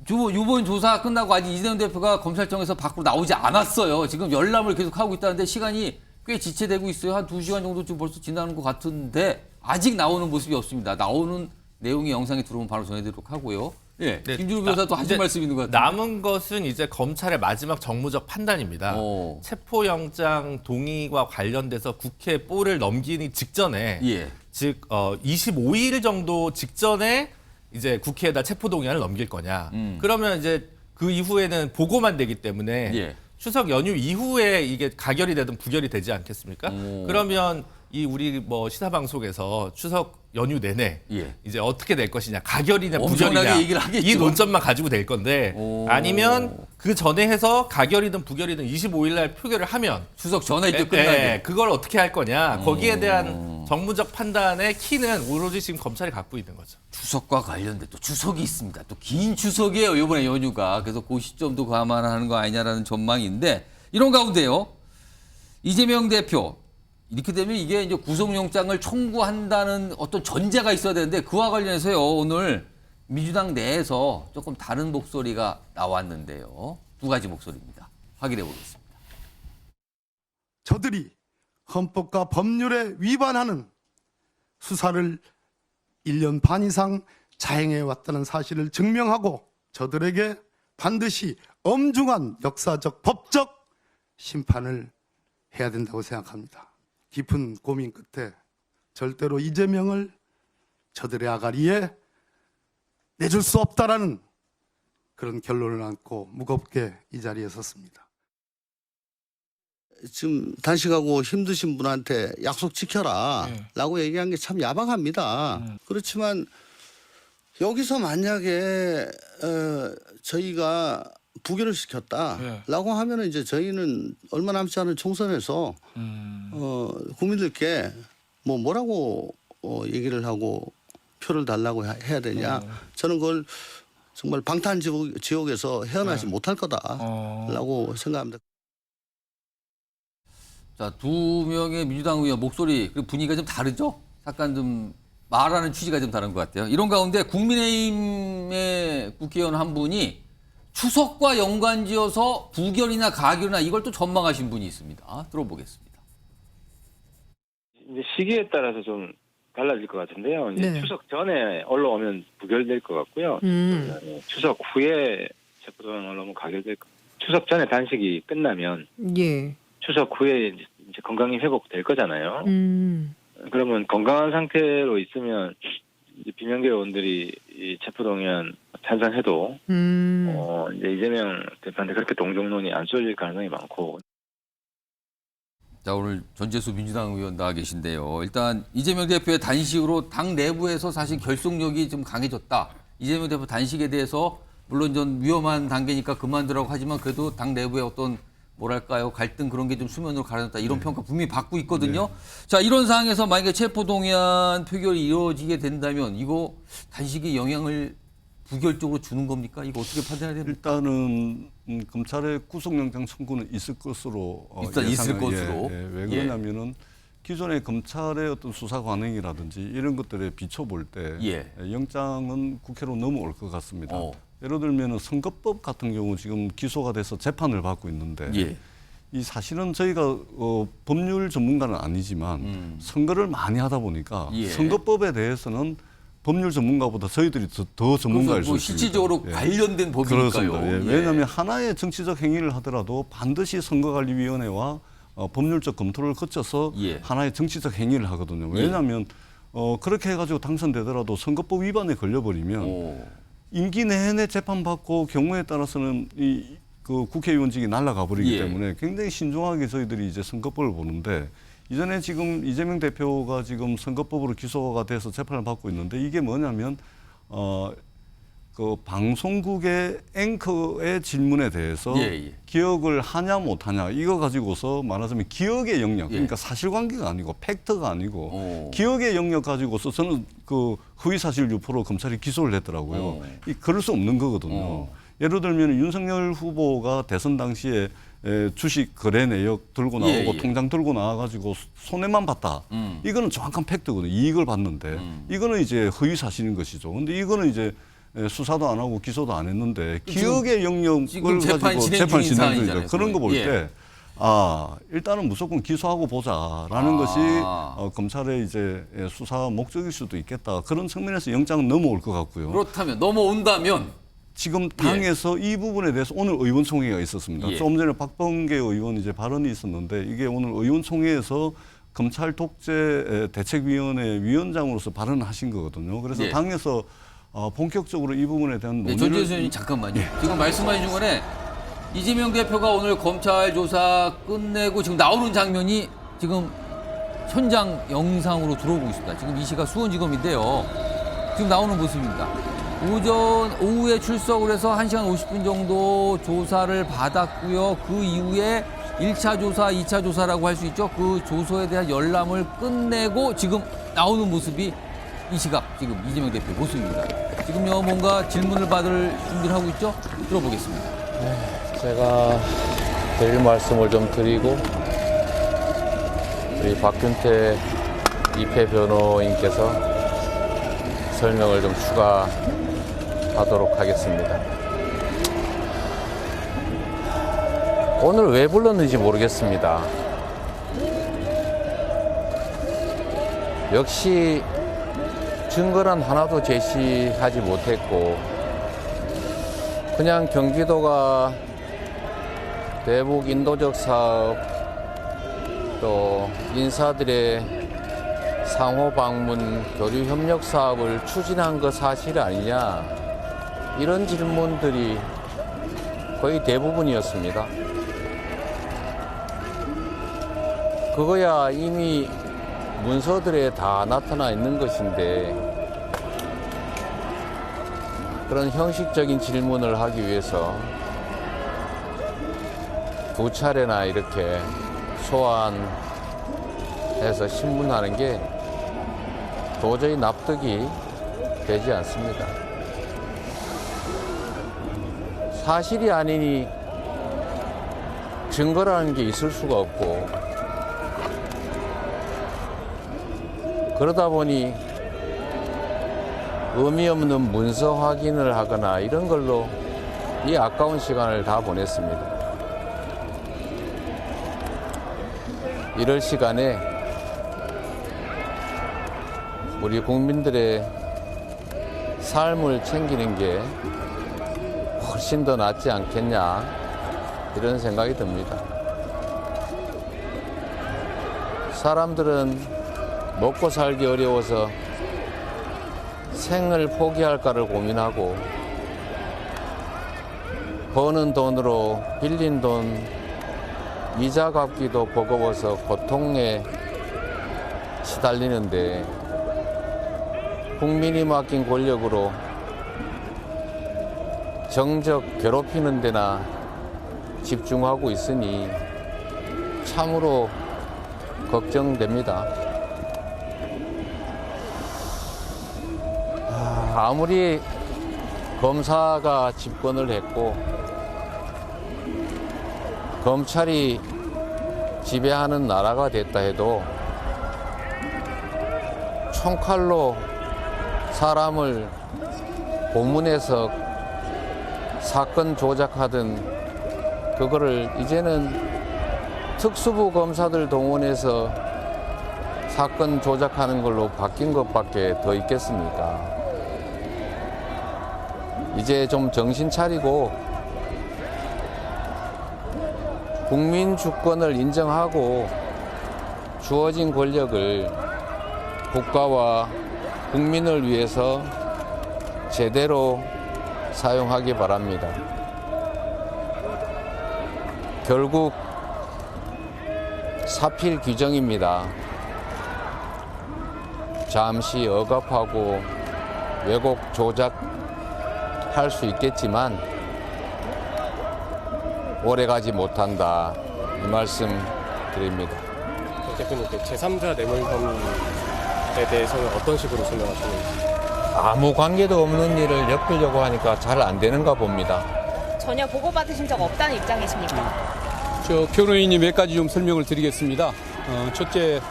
이번 조사 끝나고 아직 이재명 대표가 검찰청에서 밖으로 나오지 않았어요. 지금 열람을 계속 하고 있다는데 시간이 꽤 지체되고 있어요. 한 2시간 정도 지금 벌써 지나는 것 같은데 아직 나오는 모습이 없습니다. 나오는 내용이 영상이 들어오면 바로 전해드리도록 하고요. 예, 네, 김준우 변호사도 하실 말씀 있는 것 같아요. 남은 것은 이제 검찰의 마지막 정무적 판단입니다. 체포영장 동의와 관련돼서 국회 볼을 넘기기 직전에, 예. 즉 25일 정도 직전에 이제 국회에다 체포 동의안을 넘길 거냐. 그러면 이제 그 이후에는 보고만 되기 때문에 예. 추석 연휴 이후에 이게 가결이 되든 부결이 되지 않겠습니까? 그러면 이 우리 뭐 시사 방송에서 추석 연휴 내내 예. 이제 어떻게 될 것이냐, 가결이냐 엄청나게 부결이냐 얘기를 하겠죠. 이 논점만 가지고 될 건데 아니면 그 전에 해서 가결이든 부결이든 25일 날 표결을 하면 추석 전에 이제 끝나게. 그걸 어떻게 할 거냐, 거기에 대한 정무적 판단의 키는 오로지 지금 검찰이 갖고 있는 거죠. 추석과 관련된 또 추석이 있습니다. 또 긴 추석이에요. 이번에 연휴가. 그래서 그 시점도 감안하는 거 아니냐라는 전망인데 이런 가운데요. 이재명 대표 이렇게 되면 이게 이제 구속영장을 청구한다는 어떤 전제가 있어야 되는데 그와 관련해서요. 오늘 민주당 내에서 조금 다른 목소리가 나왔는데요. 두 가지 목소리입니다. 확인해 보겠습니다. 저들이 헌법과 법률에 위반하는 수사를 1년 반 이상 자행해 왔다는 사실을 증명하고 저들에게 반드시 엄중한 역사적 법적 심판을 해야 된다고 생각합니다. 깊은 고민 끝에 절대로 이재명을 저들의 아가리에 내줄 수 없다라는 그런 결론을 안고 무겁게 이 자리에 섰습니다. 지금 단식하고 힘드신 분한테 약속 지켜라 라고 얘기한 게 참 야박합니다. 그렇지만 여기서 만약에 저희가 부결을 시켰다라고 하면은 이제 저희는 얼마 남지 않은 총선에서 국민들께 뭐라고 얘기를 하고 표를 달라고 해야 되냐? 저는 그걸 정말 방탄지옥에서 헤어나지 못할 거다라고 생각합니다. 자, 두 명의 민주당 의원 목소리 그리고 분위기가 좀 다르죠? 약간 좀 말하는 취지가 좀 다른 것 같아요. 이런 가운데 국민의힘의 국회의원 한 분이 추석과 연관지어서 부결이나 가결이나 이걸 또 전망하신 분이 있습니다. 들어보겠습니다. 이제 시기에 따라서 좀 달라질 것 같은데요. 이제 네. 추석 전에 올라오면 부결될 것 같고요. 추석 후에 체포동의안 올라오면 가결될 것 같아요. 추석 전에 단식이 끝나면 예. 추석 후에 이제 건강이 회복될 거잖아요. 그러면 건강한 상태로 있으면 이제 비명계 의원들이 이 체포동의안 찬성해도 이제 이재명 대표한테 그렇게 동정론이 안 쏠릴 가능성이 많고. 자, 오늘 전재수 민주당 의원 나와 계신데요. 일단 이재명 대표의 단식으로 당 내부에서 사실 결속력이 좀 강해졌다. 이재명 대표 단식에 대해서 물론 좀 위험한 단계니까 그만두라고 하지만 그래도 당 내부의 어떤 뭐랄까요 갈등 그런 게 좀 수면으로 가라앉았다 이런 평가 분명히 받고 있거든요. 자, 이런 상황에서 만약에 체포동의안 표결이 이루어지게 된다면 이거 단식에 영향을 부결적으로 주는 겁니까? 이거 어떻게 판단해야 됩니까? 일단은 검찰의 구속영장 청구는 있을 것으로 일단 있을 것으로. 왜 그러냐면은 기존의 검찰의 어떤 수사 관행이라든지 이런 것들에 비춰볼 때 영장은 국회로 넘어올 것 같습니다. 예를 들면 선거법 같은 경우 지금 기소가 돼서 재판을 받고 있는데 이 사실은 저희가 법률 전문가는 아니지만 선거를 많이 하다 보니까 선거법에 대해서는 법률 전문가보다 저희들이 더 전문가일 수 있습니다. 실질적으로 관련된 법이니까요. 그렇습니다. 왜냐하면 하나의 정치적 행위를 하더라도 반드시 선거관리위원회와 법률적 검토를 거쳐서 하나의 정치적 행위를 하거든요. 왜냐하면 그렇게 해가지고 당선되더라도 선거법 위반에 걸려버리면 임기 내내 재판받고 경우에 따라서는 그 국회의원직이 날아가 버리기 때문에 굉장히 신중하게 저희들이 이제 선거법을 보는데 이전에 지금 이재명 대표가 지금 선거법으로 기소가 돼서 재판을 받고 있는데 이게 뭐냐면 그 방송국의 앵커의 질문에 대해서 기억을 하냐 못하냐 이거 가지고서 말하자면 기억의 영역 그러니까 사실관계가 아니고 팩트가 아니고 기억의 영역 가지고서 저는 그 허위사실 유포로 검찰이 기소를 했더라고요. 그럴 수 없는 거거든요. 예를 들면 윤석열 후보가 대선 당시에 주식 거래 내역 들고 나오고 통장 들고 나와가지고 손해만 봤다. 이거는 정확한 팩트거든요. 이익을 봤는데 이거는 이제 허위 사실인 것이죠. 근데 이거는 이제 수사도 안 하고 기소도 안 했는데 기억의 영역을 지금 재판 가지고 진행 재판 중인 진행 상황이잖아요, 중이죠. 그런 거 볼 예. 때 일단은 무조건 기소하고 보자라는 것이 검찰의 이제 수사 목적일 수도 있겠다. 그런 측면에서 영장은 넘어올 것 같고요. 그렇다면 넘어온다면 지금 당에서 이 부분에 대해서 오늘 의원총회가 있었습니다. 예. 조금 전에 박범계 의원 이제 발언이 있었는데 이게 오늘 의원총회에서 검찰 독재 대책위원회 위원장으로서 발언을 하신 거거든요. 그래서 예. 당에서 본격적으로 이 부분에 대한 논의를 전재수 의원님 잠깐만요. 지금 말씀하신 중간에 이재명 대표가 오늘 검찰 조사 끝내고 지금 나오는 장면이 지금 현장 영상으로 들어오고 있습니다. 지금 이 시각 수원지검인데요. 지금 나오는 모습입니다. 오후에 출석을 해서 1시간 50분 정도 조사를 받았고요. 그 이후에 1차 조사, 2차 조사라고 할 수 있죠. 그 조서에 대한 열람을 끝내고 지금 나오는 모습이 이 시각 지금 이재명 대표 모습입니다. 지금요 뭔가 질문을 받을 준비를 하고 있죠. 들어보겠습니다. 제가 드릴 말씀을 좀 드리고 우리 박균태 입회 변호인께서 설명을 좀 추가하도록 하겠습니다. 오늘 왜 불렀는지 모르겠습니다. 역시 증거는 하나도 제시하지 못했고 그냥 경기도가 대북 인도적 사업 또 인사들의 상호 방문 교류 협력 사업을 추진한 거 사실 아니냐 이런 질문들이 거의 대부분이었습니다. 그거야 이미 문서들에 다 나타나 있는 것인데 그런 형식적인 질문을 하기 위해서 두 차례나 이렇게 소환해서 신문하는 게 도저히 납득이 되지 않습니다. 사실이 아니니 증거라는 게 있을 수가 없고 그러다 보니 의미 없는 문서 확인을 하거나 이런 걸로 이 아까운 시간을 다 보냈습니다. 이럴 시간에 우리 국민들의 삶을 챙기는 게 훨씬 더 낫지 않겠냐 이런 생각이 듭니다. 사람들은 먹고 살기 어려워서 생을 포기할까를 고민하고 버는 돈으로 빌린 돈 이자 갚기도 버거워서 고통에 시달리는데 국민이 맡긴 권력으로 정적 괴롭히는 데나 집중하고 있으니 참으로 걱정됩니다. 아무리 검사가 집권을 했고 검찰이 지배하는 나라가 됐다 해도 총칼로 사람을 고문해서 사건 조작하던 그거를 이제는 특수부 검사들 동원해서 사건 조작하는 걸로 바뀐 것밖에 더 있겠습니까? 이제 좀 정신 차리고 국민 주권을 인정하고 주어진 권력을 국가와 국민을 위해서 제대로 사용하기 바랍니다. 결국 사필 규정입니다. 잠시 억압하고 왜곡 조작할 수 있겠지만 오래가지 못한다 이 말씀 드립니다. 대표님께 제3자 뇌물범에 대해서는 어떤 식으로 설명하시는지? 아무 관계도 없는 일을 엮으려고 하니까 잘 안 되는가 봅니다. 전혀 보고받으신 적 없다는 입장이십니까? 저 변호인이 몇 가지 좀 설명을 드리겠습니다. 첫째,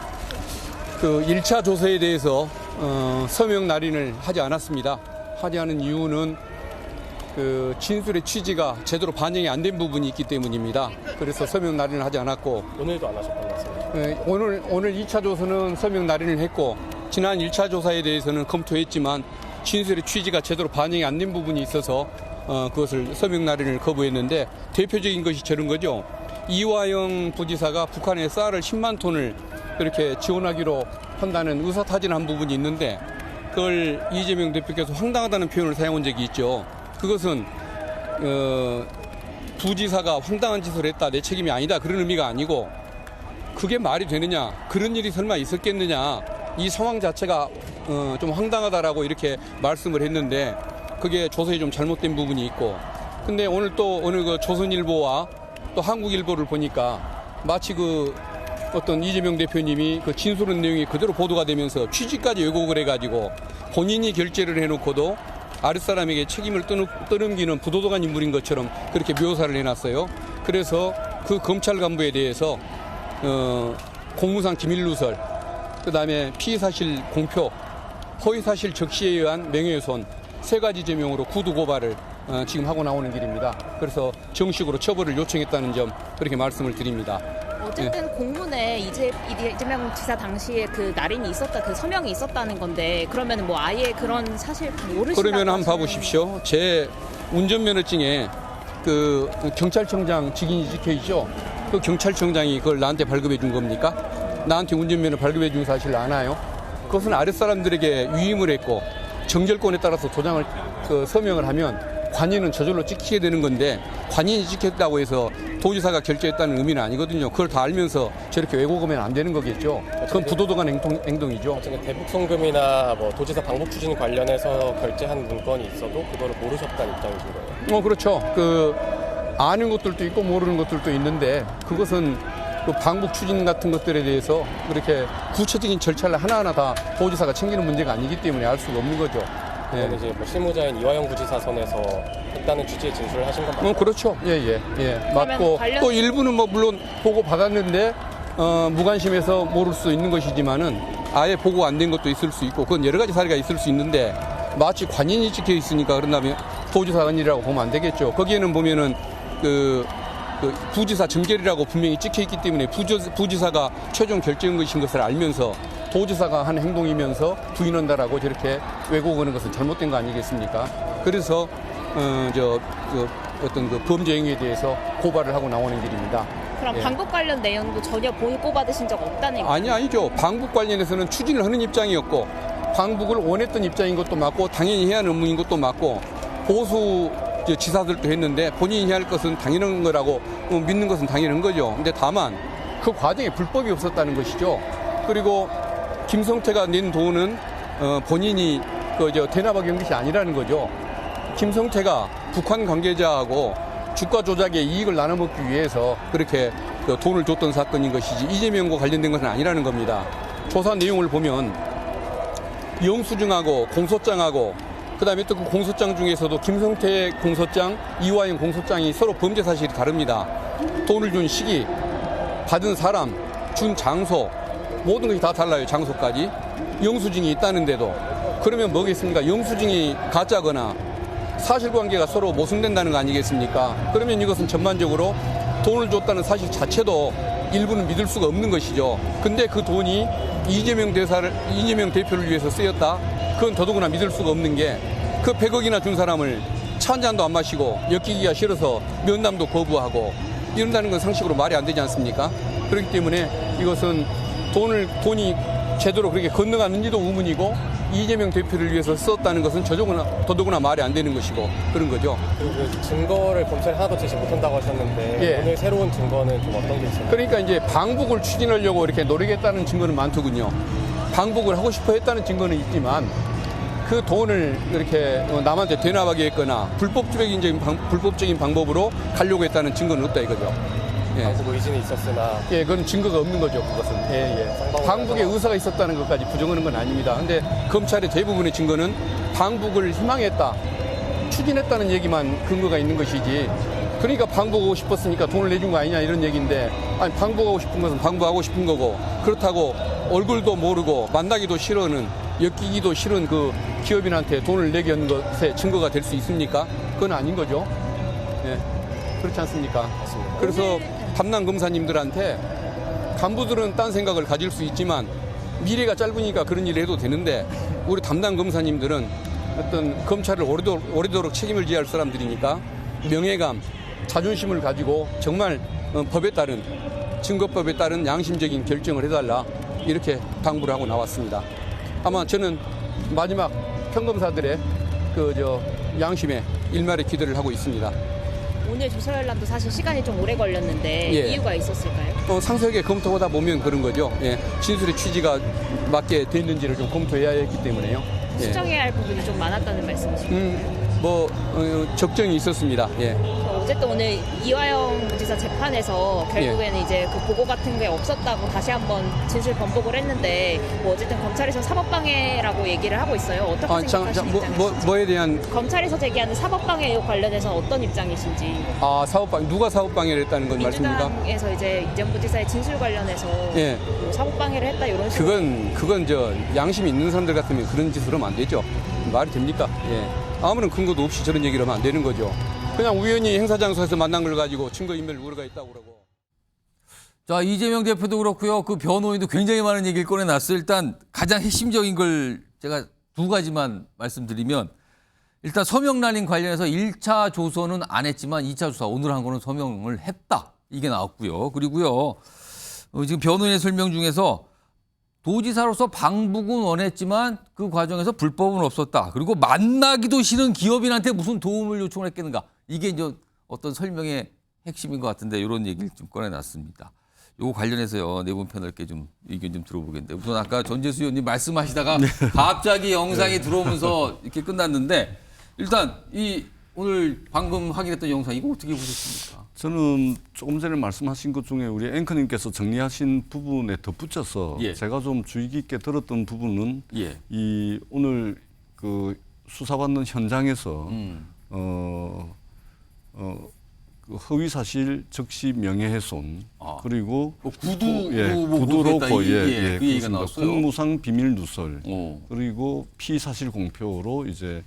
그 1차 조사에 대해서 서명 날인을 하지 않았습니다. 하지 않은 이유는 그 진술의 취지가 제대로 반영이 안 된 부분이 있기 때문입니다. 그래서 서명 날인을 하지 않았고 오늘도 안 하셨던 말씀이죠? 오늘 2차 조사는 서명 날인을 했고 지난 1차 조사에 대해서는 검토했지만 진술의 취지가 제대로 반영이 안 된 부분이 있어서 그것을 서명 날인을 거부했는데 대표적인 것이 저런 거죠. 이화영 부지사가 북한에 쌀을 10만 톤을 그렇게 지원하기로 한다는 의사타진한 부분이 있는데 그걸 이재명 대표께서 황당하다는 표현을 사용한 적이 있죠. 그것은 부지사가 황당한 짓을 했다, 내 책임이 아니다 그런 의미가 아니고 그게 말이 되느냐, 그런 일이 설마 있었겠느냐, 이 상황 자체가 좀 황당하다라고 이렇게 말씀을 했는데 그게 조서에 좀 잘못된 부분이 있고 근데 오늘 그 조선일보와 또 한국일보를 보니까 마치 그 어떤 이재명 대표님이 그 진술한 내용이 그대로 보도가 되면서 취지까지 왜곡을 해가지고 본인이 결재를 해놓고도 아랫사람에게 책임을 떠넘기는 부도덕한 인물인 것처럼 그렇게 묘사를 해놨어요. 그래서 그 검찰 간부에 대해서 공무상 기밀 누설, 그다음에 피의사실 공표, 허위사실 적시에 의한 명예훼손 3가지 제명으로 구두 고발을 지금 하고 나오는 길입니다. 그래서 정식으로 처벌을 요청했다는 점 그렇게 말씀을 드립니다. 어쨌든 공문에 이재명 지사 당시에 그 날인이 있었다, 그 서명이 있었다는 건데 그러면 뭐 아예 그런 사실 모르시다고 그러면 한번 봐보십시오. 제 운전면허증에 그 경찰청장 직인이 찍혀 있죠. 그 경찰청장이 그걸 나한테 발급해 준 겁니까? 나한테 운전면허 발급해 준 사실 아나요? 그것은 아랫사람들에게 위임을 했고 정결권에 따라서 도장을 서명을 하면 관인은 저절로 찍히게 되는 건데 관인이 찍혔다고 해서 도지사가 결재했다는 의미는 아니거든요. 그걸 다 알면서 저렇게 왜곡하면 안 되는 거겠죠. 그건 부도덕한 행동이죠. 대북 송금이나 뭐 도지사 방북 추진 관련해서 결재한 문건이 있어도 그거를 모르셨다는 입장이신 거예요? 그렇죠. 그 아는 것들도 있고 모르는 것들도 있는데 그것은 그 방북 추진 같은 것들에 대해서 그렇게 구체적인 절차를 하나하나 다 도지사가 챙기는 문제가 아니기 때문에 알 수가 없는 거죠. 그런데 이제 뭐 실무자인 이화영 부지사 선에서 했다는 취지의 진술을 하신 건 맞나요? 그렇죠. 예. 맞고 또 일부는 뭐 물론 보고 받았는데 무관심해서 모를 수 있는 것이지만은 아예 보고 안 된 것도 있을 수 있고 그건 여러 가지 사례가 있을 수 있는데 마치 관인이 찍혀 있으니까 그런다면 도지사 관이라고 보면 안 되겠죠. 거기에는 보면은 그 부지사 정결이라고 분명히 찍혀 있기 때문에 부지사가 최종 결정한 것인 것을 알면서 도지사가 한 행동이면서 부인한다라고 저렇게 왜곡하는 것은 잘못된 거 아니겠습니까? 그래서 어떤 그 범죄 행위에 대해서 고발을 하고 나오는 길입니다. 그럼 방북 관련 내용도 전혀 보고받으신 적 없다는 얘기죠? 아니죠. 방북 관련해서는 추진을 하는 입장이었고 방북을 원했던 입장인 것도 맞고 당연히 해야 하는 업무인 것도 맞고 보수 지사들도 했는데 본인이 해야 할 것은 당연한 거라고 믿는 것은 당연한 거죠. 근데 다만 그 과정에 불법이 없었다는 것이죠. 그리고 김성태가 낸 돈은 본인이 대납하기 한 것이 아니라는 거죠. 김성태가 북한 관계자하고 주가 조작의 이익을 나눠먹기 위해서 그렇게 돈을 줬던 사건인 것이지 이재명과 관련된 것은 아니라는 겁니다. 조사 내용을 보면 영수증하고 공소장하고 그다음에 또 그 공소장 중에서도 김성태 공소장, 이화영 공소장이 서로 범죄 사실이 다릅니다. 돈을 준 시기, 받은 사람, 준 장소 모든 것이 다 달라요. 장소까지. 영수증이 있다는데도 그러면 뭐겠습니까? 영수증이 가짜거나 사실관계가 서로 모순된다는 거 아니겠습니까? 그러면 이것은 전반적으로 돈을 줬다는 사실 자체도 일부는 믿을 수가 없는 것이죠. 근데 그 돈이 이재명 대표를 위해서 쓰였다? 그건 더더구나 믿을 수가 없는 게 그 100억이나 준 사람을 차 한 잔도 안 마시고 엮이기가 싫어서 면담도 거부하고 이런다는 건 상식으로 말이 안 되지 않습니까? 그렇기 때문에 이것은 돈이 제대로 그렇게 건너갔는지도 의문이고 이재명 대표를 위해서 썼다는 것은 더더구나 말이 안 되는 것이고 그런 거죠. 그리고 증거를 검찰이 하나도 제시 못한다고 하셨는데 오늘 새로운 증거는 좀 어떤 게 있어요? 그러니까 이제 방북을 추진하려고 이렇게 노력했다는 증거는 많더군요. 방북을 하고 싶어 했다는 증거는 있지만 그 돈을 이렇게 남한테 되납하게 했거나 불법적인 방법으로 가려고 했다는 증거는 없다 이거죠. 방북 의지는 있었으나 그건 증거가 없는 거죠. 그것은 방북의 의사가 있었다는 것까지 부정하는 건 아닙니다. 근데 검찰의 대부분의 증거는 방북을 희망했다, 추진했다는 얘기만 근거가 있는 것이지. 그러니까 방북하고 싶었으니까 돈을 내준 거 아니냐 이런 얘기인데, 아니 방북하고 싶은 것은 방북하고 싶은 거고, 그렇다고 얼굴도 모르고 만나기도 싫어하는, 엮이기도 싫은 그 기업인한테 돈을 내게 한 것의 증거가 될 수 있습니까? 그건 아닌 거죠. 예. 그렇지 않습니까? 그래서 담당 검사님들한테 간부들은 딴 생각을 가질 수 있지만 미래가 짧으니까 그런 일을 해도 되는데 우리 담당 검사님들은 어떤 검찰을 오래도록 책임을 지어야 할 사람들이니까 명예감, 자존심을 가지고 정말 법에 따른 증거법에 따른 양심적인 결정을 해달라 이렇게 당부를 하고 나왔습니다. 아마 저는 마지막 평검사들의 양심에 일말의 기대를 하고 있습니다. 오늘 조사 열람도 사실 시간이 좀 오래 걸렸는데 예. 이유가 있었을까요? 상세하게 검토하다 보면 그런 거죠. 예. 진술의 취지가 맞게 됐는지를 좀 검토해야 했기 때문에요. 예. 수정해야 할 부분이 좀 많았다는 말씀이신가요? 적정이 있었습니다. 예. 어쨌든 오늘 이화영 부지사 재판에서 결국에는 이제 그 보고 같은 게 없었다고 다시 한번 진술 번복을 했는데 뭐 어쨌든 검찰에서 사법방해라고 얘기를 하고 있어요. 어떻게 생각하시는 입장이신지? 뭐에 대한 검찰에서 제기하는 사법방해 의혹 관련해서 어떤 입장이신지? 누가 사법방해를 했다는 건 말씀입니까? 민주당에서 이제 이재용 부지사의 진술 관련해서 예. 뭐 사법방해를 했다 이런 식으로. 그건 양심이 있는 사람들 같으면 그런 짓을 하면 안 되죠. 말이 됩니까? 예. 아무런 근거도 없이 저런 얘기를 하면 안 되는 거죠. 그냥 우연히 행사 장소에서 만난 걸 가지고 증거인멸 우려가 있다고 그러고. 자, 이재명 대표도 그렇고요. 그 변호인도 굉장히 많은 얘기를 꺼내놨어요. 일단 가장 핵심적인 걸 제가 두 가지만 말씀드리면 일단 서명 날인 관련해서 1차 조서는 안 했지만 2차 조사 오늘 한 거는 서명을 했다. 이게 나왔고요. 그리고요. 지금 변호인의 설명 중에서 도지사로서 방북은 원했지만 그 과정에서 불법은 없었다. 그리고 만나기도 싫은 기업인한테 무슨 도움을 요청을 했겠는가. 이게 이제 어떤 설명의 핵심인 것 같은데 이런 얘기를 좀 꺼내놨습니다. 요거 관련해서요. 네 분 패널께 좀 의견 좀 들어보겠는데 우선 아까 전재수 의원님 말씀하시다가 갑자기 영상이 들어오면서 이렇게 끝났는데 일단 이 오늘 방금 확인했던 영상 이거 어떻게 보셨습니까? 저는 조금 전에 말씀하신 것 중에 우리 앵커님께서 정리하신 부분에 덧붙여서 제가 좀 주의 깊게 들었던 부분은 이 오늘 그 수사받는 현장에서 그 허위 사실 적시 명예훼손 그리고 구두로 그 얘기가 나왔어요. 공무상 비밀 누설 그리고 피사실 공표로 이제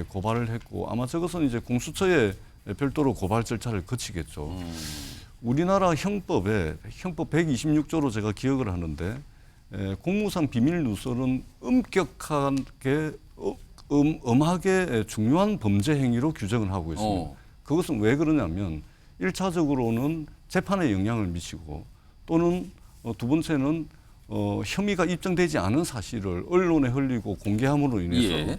고발을 했고 아마 저것은 이제 공수처에 별도로 고발 절차를 거치겠죠. 우리나라 형법에 형법 126조로 제가 기억을 하는데 공무상 비밀 누설은 엄격하게 엄하게 중요한 범죄 행위로 규정을 하고 있습니다. 그것은 왜 그러냐면 1차적으로는 재판에 영향을 미치고 또는 두 번째는 혐의가 입증되지 않은 사실을 언론에 흘리고 공개함으로 인해서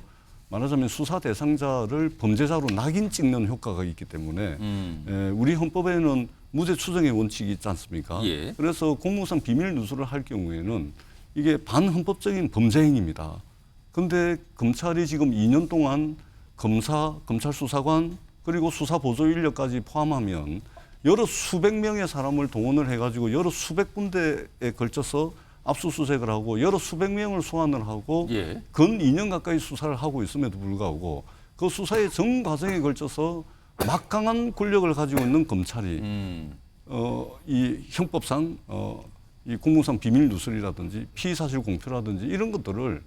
말하자면 수사 대상자를 범죄자로 낙인 찍는 효과가 있기 때문에 우리 헌법에는 무죄 추정의 원칙이 있지 않습니까? 그래서 공무상 비밀 누설을 할 경우에는 이게 반헌법적인 범죄 행위입니다. 그런데 검찰이 지금 2년 동안 검사, 검찰 수사관 그리고 수사 보조 인력까지 포함하면 여러 수백 명의 사람을 동원을 해가지고 여러 수백 군데에 걸쳐서 압수수색을 하고 여러 수백 명을 소환을 하고 근 2년 가까이 수사를 하고 있음에도 불구하고 그 수사의 전 과정에 걸쳐서 막강한 권력을 가지고 있는 검찰이 이 형법상 이 공무상 비밀 누설이라든지 피의사실 공표라든지 이런 것들을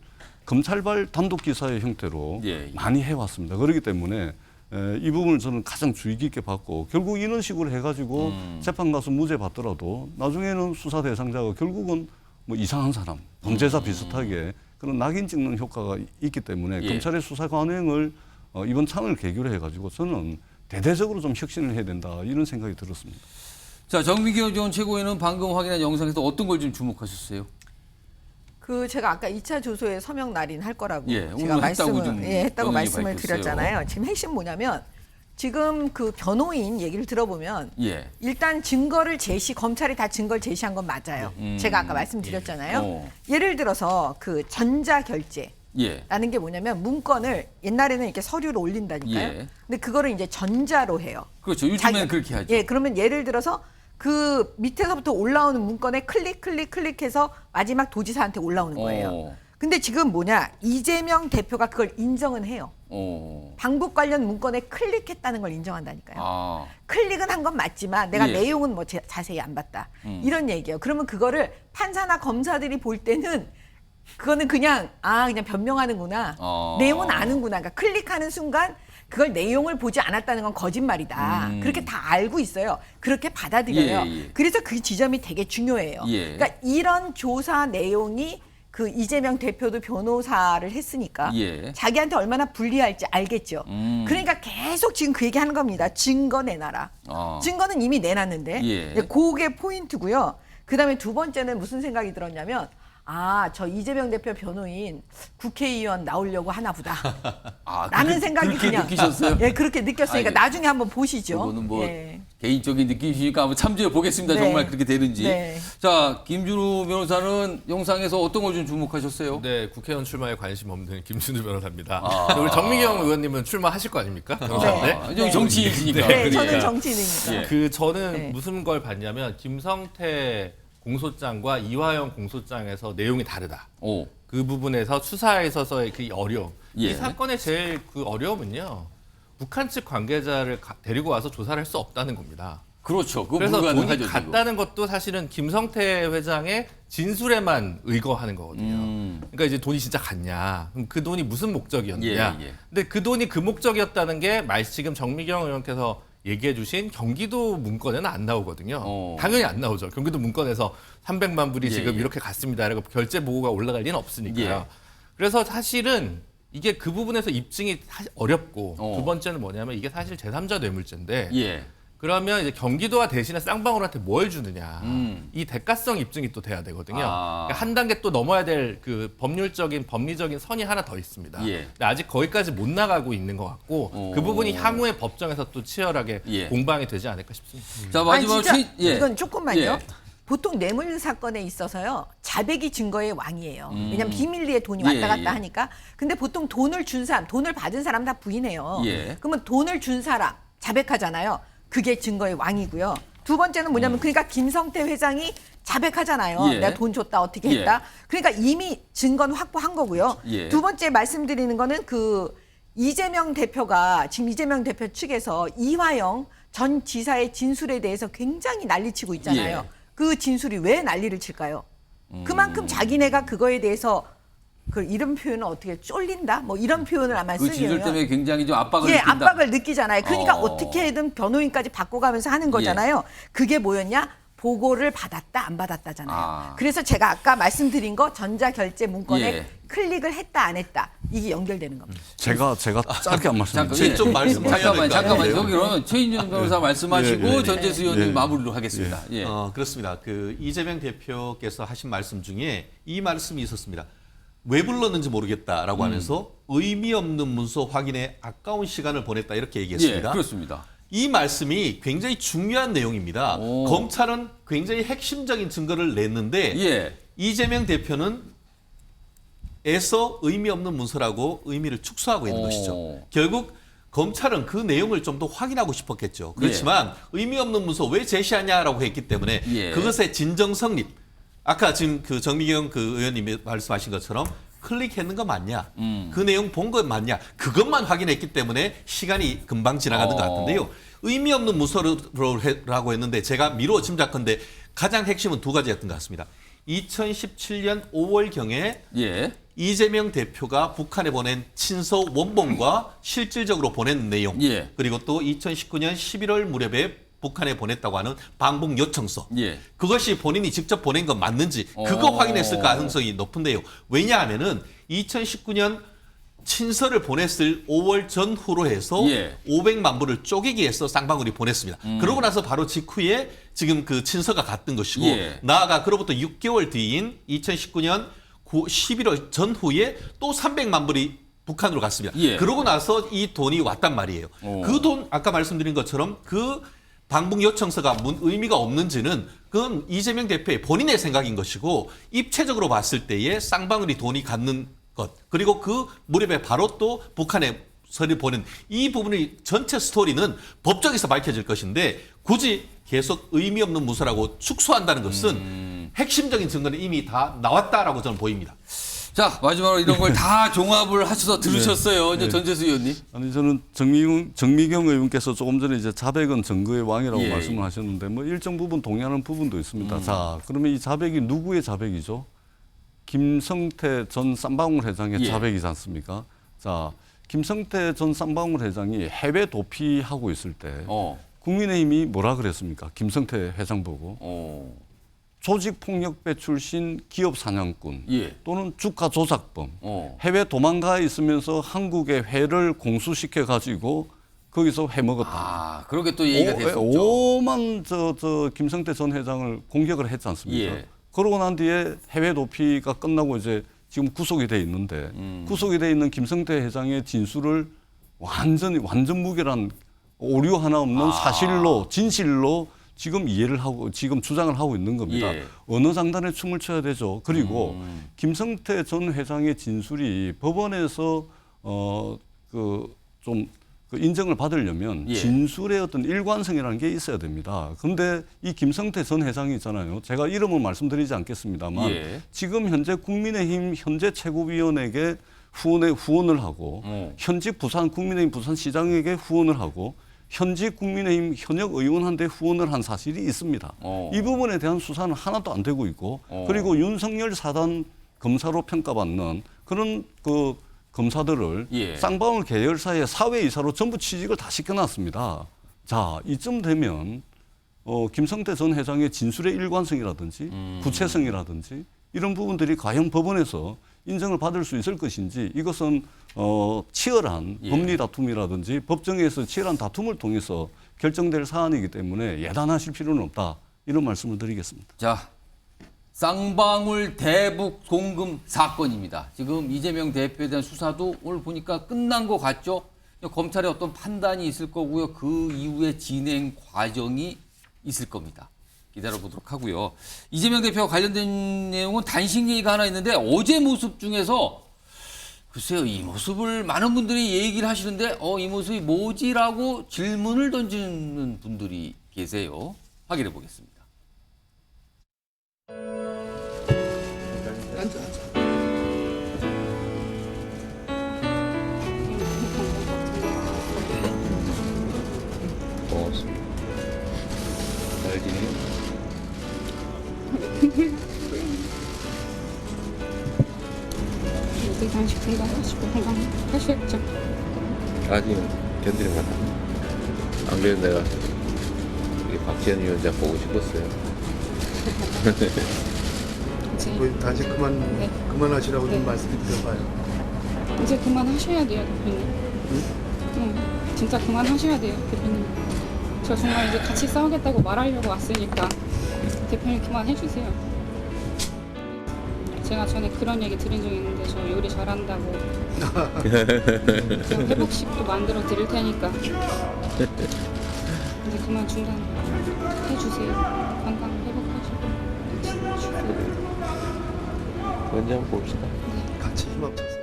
검찰발 단독 기사의 형태로 많이 해왔습니다. 그렇기 때문에 이 부분을 저는 가장 주의 깊게 봤고 결국 이런 식으로 해가지고 재판 가서 무죄 받더라도 나중에는 수사 대상자가 결국은 뭐 이상한 사람, 범죄자 비슷하게 그런 낙인 찍는 효과가 있기 때문에 검찰의 수사 관행을 이번 창을 계기로 해가지고 저는 대대적으로 좀 혁신을 해야 된다 이런 생각이 들었습니다. 자, 정민경 전 최고위원은 방금 확인한 영상에서 어떤 걸 좀 주목하셨어요? 제가 아까 2차 조소에 서명 날인 할 거라고 제가 오늘 했다고 말씀을 밝혔어요. 드렸잖아요. 지금 핵심 뭐냐면 지금 그 변호인 얘기를 들어보면 일단 증거를 검찰이 다 증거를 제시한 건 맞아요. 제가 아까 말씀드렸잖아요. 예를 들어서 그 전자결제라는 게 뭐냐면 문건을 옛날에는 이렇게 서류로 올린다니까요. 근데 그거를 이제 전자로 해요. 그렇죠. 요즘에는 그렇게 하죠. 그러면 예를 들어서 그 밑에서부터 올라오는 문건에 클릭해서 마지막 도지사한테 올라오는 거예요. 근데 지금 뭐냐 이재명 대표가 그걸 인정은 해요. 방북 관련 문건에 클릭했다는 걸 인정한다니까요. 클릭은 한 건 맞지만 내가 내용은 뭐 자세히 안 봤다. 이런 얘기예요. 그러면 그거를 판사나 검사들이 볼 때는 그거는 그냥 그냥 변명하는구나. 내용은 아는구나. 그러니까 클릭하는 순간 그걸 내용을 보지 않았다는 건 거짓말이다. 그렇게 다 알고 있어요. 그렇게 받아들여요. 그래서 그 지점이 되게 중요해요. 그러니까 이런 조사 내용이 그 이재명 대표도 변호사를 했으니까 자기한테 얼마나 불리할지 알겠죠. 그러니까 계속 지금 그 얘기하는 겁니다. 증거 내놔라. 증거는 이미 내놨는데 그게 포인트고요. 그다음에 두 번째는 무슨 생각이 들었냐면 저 이재명 대표 변호인 국회의원 나오려고 하나 보다. 라는 생각이 그렇게 그냥 느끼셨어요? 그렇게 느꼈으니까 나중에 한번 보시죠. 그거는 뭐 개인적인 느낌이니까 한번 참조해 보겠습니다. 네. 정말 그렇게 되는지. 네. 자, 김준우 변호사는 영상에서 어떤 걸 좀 주목하셨어요? 네, 국회의원 출마에 관심 없는 김준우 변호사입니다. 우리 정미경 의원님은 출마하실 거 아닙니까? 여기 정치인이시니까. 네, 저는 정치인이니까. 저는 무슨 걸 봤냐면 김성태 공소장과 이화영 공소장에서 내용이 다르다. 그 부분에서 수사에 있어서의 그 어려움. 이 사건의 제일 그 어려움은요. 북한 측 관계자를 데리고 와서 조사를 할 수 없다는 겁니다. 그렇죠. 그래서 돈이 불가능하죠, 갔다는 것도 사실은 김성태 회장의 진술에만 의거하는 거거든요. 그러니까 이제 돈이 진짜 갔냐. 그럼 그 돈이 무슨 목적이었느냐. 근데 그 돈이 그 목적이었다는 게 지금 정미경 의원께서 얘기해 주신 경기도 문건에는 안 나오거든요. 당연히 안 나오죠. 경기도 문건에서 300만 불이 지금 이렇게 갔습니다. 라고 결제 보고가 올라갈 리는 없으니까요. 그래서 사실은 이게 그 부분에서 입증이 사실 어렵고 두 번째는 뭐냐면 이게 사실 제3자 뇌물죄인데 그러면 이제 경기도가 대신에 쌍방울한테 뭘 주느냐. 이 대가성 입증이 또 돼야 되거든요. 그러니까 한 단계 또 넘어야 될 그 법리적인 선이 하나 더 있습니다. 근데 아직 거기까지 못 나가고 있는 것 같고 그 부분이 향후에 법정에서 또 치열하게 공방이 되지 않을까 싶습니다. 자, 마지막으로 이건 조금만요. 보통 뇌물 사건에 있어서요. 자백이 증거의 왕이에요. 왜냐하면 비밀리에 돈이 왔다 갔다 하니까. 근데 보통 돈을 준 사람, 돈을 받은 사람 다 부인해요. 그러면 돈을 준 사람 자백하잖아요. 그게 증거의 왕이고요. 두 번째는 뭐냐면 그러니까 김성태 회장이 자백하잖아요. 내가 돈 줬다 어떻게 했다. 그러니까 이미 증거는 확보한 거고요. 두 번째 말씀드리는 거는 그 이재명 대표가 지금 이재명 대표 측에서 이화영 전 지사의 진술에 대해서 굉장히 난리치고 있잖아요. 그 진술이 왜 난리를 칠까요? 그만큼 자기네가 그거에 대해서 그 이런 표현은 어떻게 쫄린다? 뭐 이런 표현을 아마 쓰려면 그 진술 때문에 굉장히 좀 압박을 느낀다. 압박을 느끼잖아요. 그러니까 어떻게든 변호인까지 바꿔가면서 하는 거잖아요. 그게 뭐였냐? 보고를 받았다 안 받았다잖아요. 그래서 제가 아까 말씀드린 거 전자결제 문건에 클릭을 했다 안 했다 이게 연결되는 겁니다. 제가 짧게 한 말씀. 잠깐만. 여기는 최인준 변호사 말씀하시고 전재수 의원님 마무리로 하겠습니다. 그렇습니다. 그 이재명 대표께서 하신 말씀 중에 이 말씀이 있었습니다. 왜 불렀는지 모르겠다라고 하면서 의미 없는 문서 확인에 아까운 시간을 보냈다 이렇게 얘기했습니다. 그렇습니다. 이 말씀이 굉장히 중요한 내용입니다. 검찰은 굉장히 핵심적인 증거를 냈는데 이재명 대표는 애써 의미 없는 문서라고 의미를 축소하고 있는 것이죠. 결국 검찰은 그 내용을 좀 더 확인하고 싶었겠죠. 그렇지만 의미 없는 문서 왜 제시하냐라고 했기 때문에 그것의 진정 성립. 아까 지금 그 정미경 그 의원님이 말씀하신 것처럼 클릭했는 거 맞냐? 그 내용 본 거 맞냐? 그것만 확인했기 때문에 시간이 금방 지나가는 것 같은데요. 의미 없는 문서라고 했는데 제가 미루어 짐작컨대 가장 핵심은 두 가지였던 것 같습니다. 2017년 5월경에 이재명 대표가 북한에 보낸 친서 원본과 실질적으로 보낸 내용 그리고 또 2019년 11월 무렵에 북한에 보냈다고 하는 방북 요청서. 그것이 본인이 직접 보낸 건 맞는지 그거 확인했을 가능성이 높은데요. 왜냐하면은 2019년 친서를 보냈을 5월 전후로 해서 500만 불을 쪼개기 위해서 쌍방울이 보냈습니다. 그러고 나서 바로 직후에 지금 그 친서가 갔던 것이고 나아가 그로부터 6개월 뒤인 2019년 11월 전후에 또 300만 불이 북한으로 갔습니다. 그러고 나서 이 돈이 왔단 말이에요. 그 돈 아까 말씀드린 것처럼 그 방북 요청서가 의미가 없는지는 그건 이재명 대표의 본인의 생각인 것이고 입체적으로 봤을 때에 쌍방울이 돈이 갖는 것 그리고 그 무렵에 바로 또 북한에 서를 보낸 이 부분의 전체 스토리는 법정에서 밝혀질 것인데 굳이 계속 의미 없는 문서라고 축소한다는 것은 핵심적인 증거는 이미 다 나왔다라고 저는 보입니다. 자, 마지막으로 이런 걸 다 종합을 하셔서 들으셨어요. 이제 전재수 의원님. 아니 저는 정미경 의원께서 조금 전에 이제 자백은 증거의 왕이라고 말씀을 하셨는데 뭐 일정 부분 동의하는 부분도 있습니다. 자, 그러면 이 자백이 누구의 자백이죠? 김성태 전 쌍방울 회장의 예. 자백이지 않습니까? 자, 김성태 전 쌍방울 회장이 해외 도피하고 있을 때 국민의힘이 뭐라 그랬습니까? 김성태 회장 보고 조직폭력배 출신 기업 사냥꾼 예. 또는 주가 조작범 해외 도망가 있으면서 한국의 회를 공수시켜 가지고 거기서 회 먹었다. 아, 그렇게 또 얘기가 됐었죠. 오만 저 김성태 전 회장을 공격을 했지 않습니까? 예. 그러고 난 뒤에 해외 도피가 끝나고 이제 지금 구속이 돼 있는데 구속이 돼 있는 김성태 회장의 진술을 완전 무결한 오류 하나 없는 사실로 진실로 지금 이해를 하고 지금 주장을 하고 있는 겁니다. 예. 어느 장단에 춤을 춰야 되죠. 그리고 김성태 전 회장의 진술이 법원에서 그 인정을 받으려면 예. 진술의 어떤 일관성이라는 게 있어야 됩니다. 그런데 이 김성태 전 회장이 있잖아요. 제가 이름은 말씀드리지 않겠습니다만 예. 지금 현재 국민의힘 현재 최고위원에게 후원을 하고 현직 국민의힘 부산시장에게 후원을 하고 현직 국민의힘 현역 의원한테 후원을 한 사실이 있습니다. 이 부분에 대한 수사는 하나도 안 되고 있고 그리고 윤석열 사단 검사로 평가받는 그런 그 검사들을 예. 쌍방울 계열사의 사회이사로 전부 취직을 다 시켜놨습니다. 자, 이쯤 되면 김성태 전 회장의 진술의 일관성이라든지 구체성이라든지 이런 부분들이 과연 법원에서 인정을 받을 수 있을 것인지 이것은 치열한 예. 법리 다툼이라든지 법정에서 치열한 다툼을 통해서 결정될 사안이기 때문에 예단하실 필요는 없다. 이런 말씀을 드리겠습니다. 자, 쌍방울 대북 송금 사건입니다. 지금 이재명 대표에 대한 수사도 오늘 보니까 끝난 것 같죠? 검찰의 어떤 판단이 있을 거고요. 그 이후에 진행 과정이 있을 겁니다. 기다려보도록 하고요. 이재명 대표와 관련된 내용은 단식 얘기가 하나 있는데 어제 모습 중에서 글쎄요. 이 모습을 많은 분들이 얘기를 하시는데 이 모습이 뭐지라고 질문을 던지는 분들이 계세요. 확인해 보겠습니다. 어떻게 단식 중단하시고 건강하셔야죠. 아직은 견디는 것 같아. 안 그래도 내가 우리 박지원 위원장 보고 싶었어요. 단식 그만하시라고 좀 말씀드려봐요. 이제 그만하셔야 돼요, 대표님. 응, 진짜 그만하셔야 돼요, 대표님. 저 정말 이제 같이 싸우겠다고 말하려고 왔으니까 대표님 그만해주세요. 제가 전에 그런 얘기 드린 적이 있는데 저 요리 잘한다고 제가 회복식도 만들어 드릴 테니까 이제 그만 중단해주세요. 건강 회복하시고 언제 한번 봅시다. 같이 힘 합쳐서.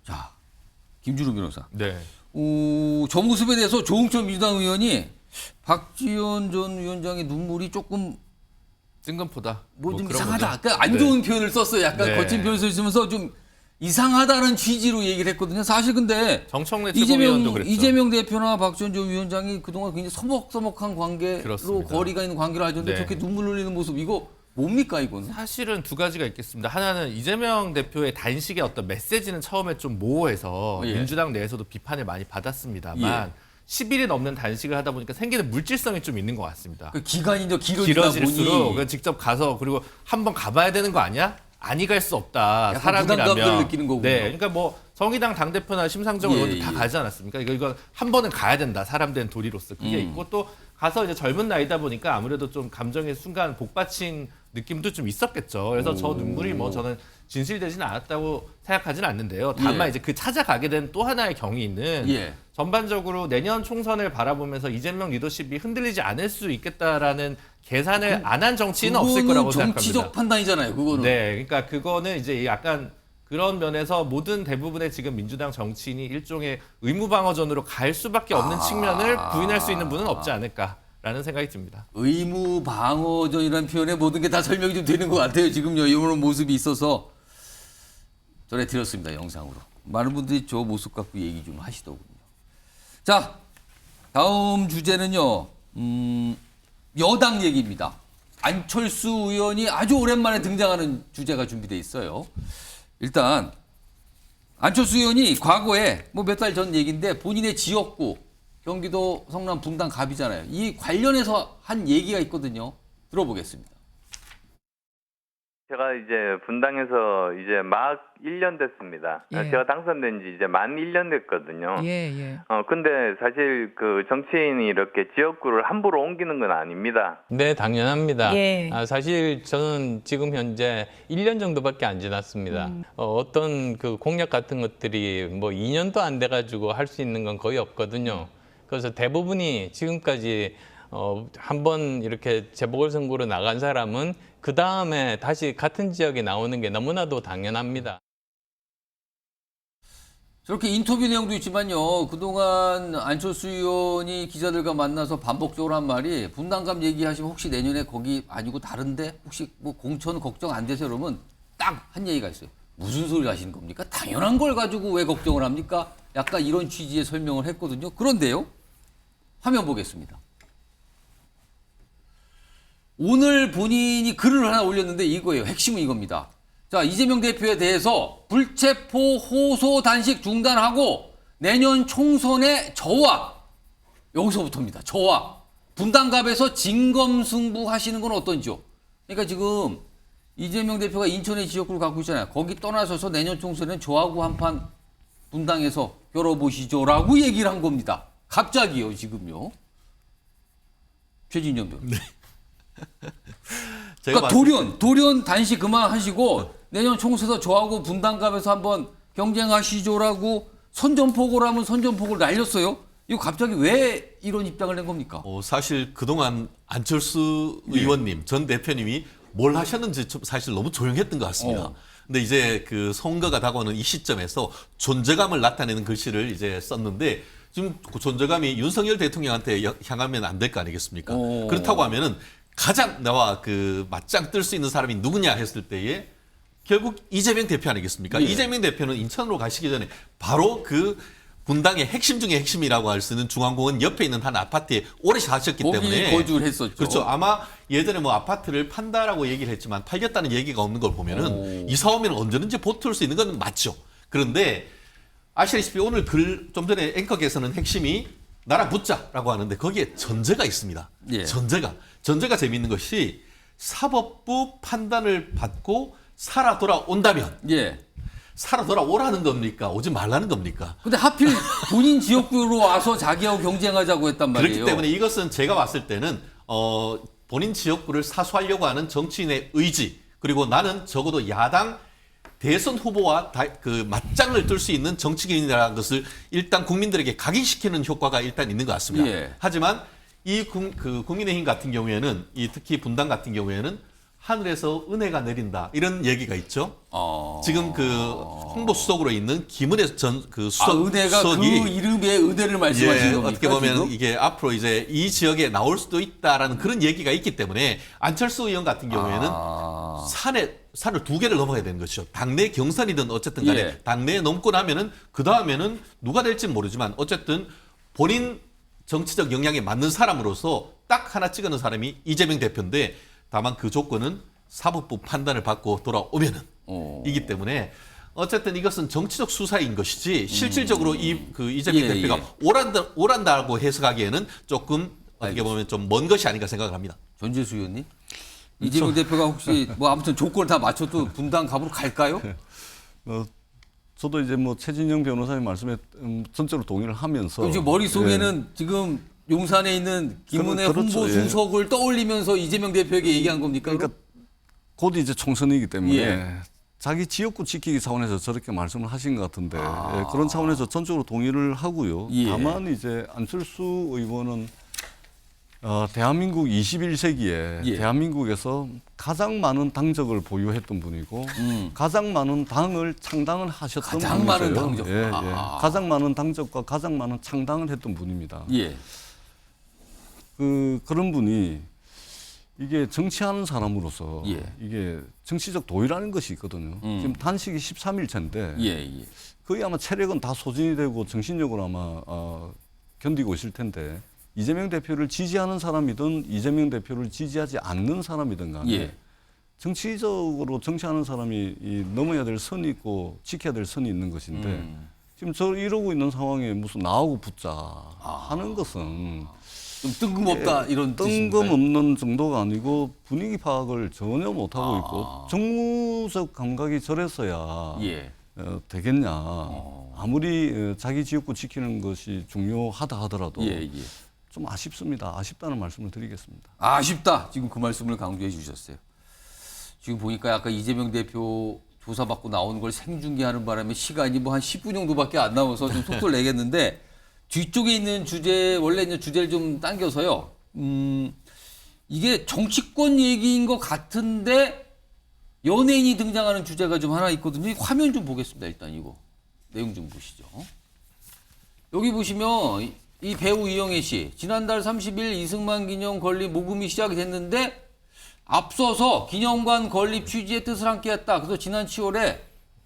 자, 김준우 변호사. 네. 저 모습에 대해서 조홍천 민주당 의원이 박지원 전 위원장의 눈물이 조금 뜬금포다. 뭐 좀 그런 이상하다. 거죠. 그러니까 안 좋은 네. 표현을 썼어요. 약간 네. 거친 표현을 쓰면서 좀 이상하다는 취지로 얘기를 했거든요. 사실 근데 정청래 최고위원도 그랬죠. 이재명 대표나 박지원 전 위원장이 그동안 굉장히 서먹서먹한 관계로 그렇습니다. 거리가 있는 관계를 하셨는데 네. 저렇게 눈물 흘리는 모습 이거 뭡니까 이거는? 사실은 두 가지가 있겠습니다. 하나는 이재명 대표의 단식의 어떤 메시지는 처음에 좀 모호해서 예. 민주당 내에서도 비판을 많이 받았습니다만 10일이 넘는 단식을 하다 보니까 생기는 물질성이 좀 있는 것 같습니다. 그 기간이 더 길어질수록 보니 직접 가서 그리고 한번 가봐야 되는 거 아니야? 아니 갈 수 없다. 약간 사람이라면. 부담감을 느끼는 거군요. 네, 그러니까 뭐 정의당 당대표나 심상정 의원도 다 예. 가지 않았습니까? 이거 한 번은 가야 된다. 사람 된 도리로서 그게 있고 또 가서 이제 젊은 나이다 보니까 아무래도 좀 감정의 순간 복받친 느낌도 좀 있었겠죠. 그래서 저 눈물이 뭐 저는 진실되지는 않았다고 생각하지는 않는데요. 다만 예. 이제 그 찾아가게 된 또 하나의 경위는 예. 전반적으로 내년 총선을 바라보면서 이재명 리더십이 흔들리지 않을 수 있겠다라는 계산을 안 한 정치인은 없을 거라고 생각합니다. 정치적 판단이잖아요. 그거는. 네, 그러니까 그거는 이제 약간 그런 면에서 모든 대부분의 지금 민주당 정치인이 일종의 의무방어전으로 갈 수밖에 없는 측면을 부인할 수 있는 분은 없지 않을까라는 생각이 듭니다. 의무방어전이라는 표현에 모든 게 다 설명이 좀 되는 것 같아요. 지금요. 이런 모습이 있어서 전해드렸습니다. 영상으로. 많은 분들이 저 모습 갖고 얘기 좀 하시더군요. 자, 다음 주제는요. 여당 얘기입니다. 안철수 의원이 아주 오랜만에 등장하는 주제가 준비돼 있어요. 일단 안철수 의원이 과거에 뭐 몇 달 전 얘기인데 본인의 지역구 경기도 성남 분당 갑이잖아요. 이 관련해서 한 얘기가 있거든요. 들어보겠습니다. 제가 이제 분당에서 이제 막 1년 됐습니다. 예. 제가 당선된 지 이제 만 1년 됐거든요. 예. 근데 사실 그 정치인이 이렇게 지역구를 함부로 옮기는 건 아닙니다. 네, 당연합니다. 예. 사실 저는 지금 현재 1년 정도밖에 안 지났습니다. 어떤 그 공약 같은 것들이 뭐 2년도 안 돼가지고 할 수 있는 건 거의 없거든요. 그래서 대부분이 지금까지 한번 이렇게 재보궐선거로 나간 사람은 그 다음에 다시 같은 지역에 나오는 게 너무나도 당연합니다. 저렇게 인터뷰 내용도 있지만요. 그동안 안철수 의원이 기자들과 만나서 반복적으로 한 말이 분당갑 얘기하시면 혹시 내년에 거기 아니고 다른데 혹시 뭐 공천 걱정 안 되세요? 그러면 딱 한 얘기가 있어요. 무슨 소리 하시는 겁니까? 당연한 걸 가지고 왜 걱정을 합니까? 약간 이런 취지의 설명을 했거든요. 그런데요. 화면 보겠습니다. 오늘 본인이 글을 하나 올렸는데 이거예요. 핵심은 이겁니다. 자, 이재명 대표에 대해서 불체포 호소 단식 중단하고 내년 총선에 저와 여기서부터입니다. 저와 분당갑에서 진검승부 하시는 건 어떤지요? 그러니까 지금 이재명 대표가 인천의 지역구를 갖고 있잖아요. 거기 떠나셔서 내년 총선에는 저하고 한판 분당에서 열어보시죠라고 얘기를 한 겁니다. 갑자기요, 지금요. 최진영 변호사. 네. 그러니까 돌연 단식 그만하시고 내년 총선에서 저하고 분당갑에서 한번 경쟁하시죠라고 선전포고라면 선전포고를 날렸어요. 이거 갑자기 왜 이런 입장을 낸 겁니까? 사실 그동안 안철수 의원님, 전 대표님이 뭘 하셨는지 사실 너무 조용했던 것 같습니다. 근데 이제 그 선거가 다가오는 이 시점에서 존재감을 나타내는 글씨를 이제 썼는데 지금 그 존재감이 윤석열 대통령한테 향하면 안 될 거 아니겠습니까? 그렇다고 하면은 가장 나와 그 맞짱 뜰 수 있는 사람이 누구냐 했을 때에 결국 이재명 대표 아니겠습니까? 예. 이재명 대표는 인천으로 가시기 전에 바로 그 분당의 핵심 중에 핵심이라고 할 수 있는 중앙공원 옆에 있는 한 아파트에 오래 사셨기 때문에 거주를 했었죠. 그렇죠. 아마 예전에 뭐 아파트를 판다라고 얘기를 했지만 팔겠다는 얘기가 없는 걸 보면은 이사 오면 언제든지 보태올 수 있는 건 맞죠. 그런데 아시다시피 오늘 글 좀 전에 앵커께서는 핵심이 나랑 붙자라고 하는데 거기에 전제가 있습니다. 예. 전제가 재미있는 것이 사법부 판단을 받고 살아 돌아온다면 살아 돌아오라는 겁니까? 오지 말라는 겁니까? 근데 하필 본인 지역구로 와서 자기하고 경쟁하자고 했단 말이에요. 그렇기 때문에 이것은 제가 봤을 때는 본인 지역구를 사수하려고 하는 정치인의 의지, 그리고 나는 적어도 야당 대선 후보와 그 맞짱을 뜰 수 있는 정치인이라는 것을 일단 국민들에게 각인시키는 효과가 일단 있는 것 같습니다. 하지만 이 국민의힘 같은 경우에는 특히 분당 같은 경우에는 하늘에서 은혜가 내린다 이런 얘기가 있죠. 지금 그 홍보 수석으로 있는 김은혜 전 그 수석 은혜가 수석이 그 이름의 은혜를 말씀하시는 겁니까? 어떻게 보면 지금? 이게 앞으로 이제 이 지역에 나올 수도 있다라는 그런 얘기가 있기 때문에 안철수 의원 같은 경우에는 산을 두 개를 넘어가야 되는 것이죠. 당내 경선이든 어쨌든 간에 당내에 넘고 나면은 그 다음에는 누가 될지는 모르지만 어쨌든 본인 정치적 역량에 맞는 사람으로서 딱 하나 찍어놓은 사람이 이재명 대표인데 다만 그 조건은 사법부 판단을 받고 돌아오면은 이기 때문에 어쨌든 이것은 정치적 수사인 것이지 실질적으로 이재명 대표가 오란다고 해석하기에는 조금 어떻게 보면 좀 먼 것이 아닌가 생각을 합니다. 전재수 의원님? 이재명 대표가 혹시 뭐 아무튼 조건을 다 맞춰도 분당 갑으로 갈까요? 저도 이제 뭐 최진영 변호사님 말씀에 전적으로 동의를 하면서 지금 머릿속에는 지금 용산에 있는 김은혜 홍보 수석을 떠올리면서 이재명 대표에게 얘기한 겁니까? 그러니까 곧 이제 총선이기 때문에 자기 지역구 지키기 차원에서 저렇게 말씀을 하신 것 같은데 그런 차원에서 전적으로 동의를 하고요. 다만 이제 안철수 의원은 대한민국 21세기에 대한민국에서 가장 많은 당적을 보유했던 분이고 가장 많은 당을 창당을 하셨던 분이세요. 가장 많은 당적. 가장 많은 당적과 가장 많은 창당을 했던 분입니다. 그런 분이 이게 정치하는 사람으로서 이게 정치적 도의라는 것이 있거든요. 지금 단식이 13일째인데 거의 아마 체력은 다 소진이 되고 정신력으로 아마 견디고 있을 텐데 이재명 대표를 지지하는 사람이든 이재명 대표를 지지하지 않는 사람이든 간에 예. 정치적으로 정치하는 사람이 이 넘어야 될 선이 있고 지켜야 될 선이 있는 것인데 지금 저 이러고 있는 상황에 무슨 나하고 붙자 하는 것은 좀 뜬금없다 이런 뜬금없는 정도가 아니고 분위기 파악을 전혀 못하고 있고 정무적 감각이 저랬어야 예. 되겠냐. 아무리 자기 지역구 지키는 것이 중요하다 하더라도 예, 예. 좀 아쉽습니다. 아쉽다는 말씀을 드리겠습니다. 아쉽다. 지금 그 말씀을 강조해 주셨어요. 지금 보니까 아까 이재명 대표 조사받고 나오는 걸 생중계하는 바람에 시간이 뭐 한 10분 정도밖에 안 남아서 좀 속도를 내겠는데 뒤쪽에 있는 주제, 원래 있는 주제를 좀 당겨서요. 이게 정치권 얘기인 것 같은데 연예인이 등장하는 주제가 좀 하나 있거든요. 이 화면 좀 보겠습니다. 일단 이거. 내용 좀 보시죠. 여기 보시면 이 배우 이영애 씨, 지난달 30일 이승만 기념 건립 모금이 시작이 됐는데 앞서서 기념관 건립 취지의 뜻을 함께했다. 그래서 지난 10월에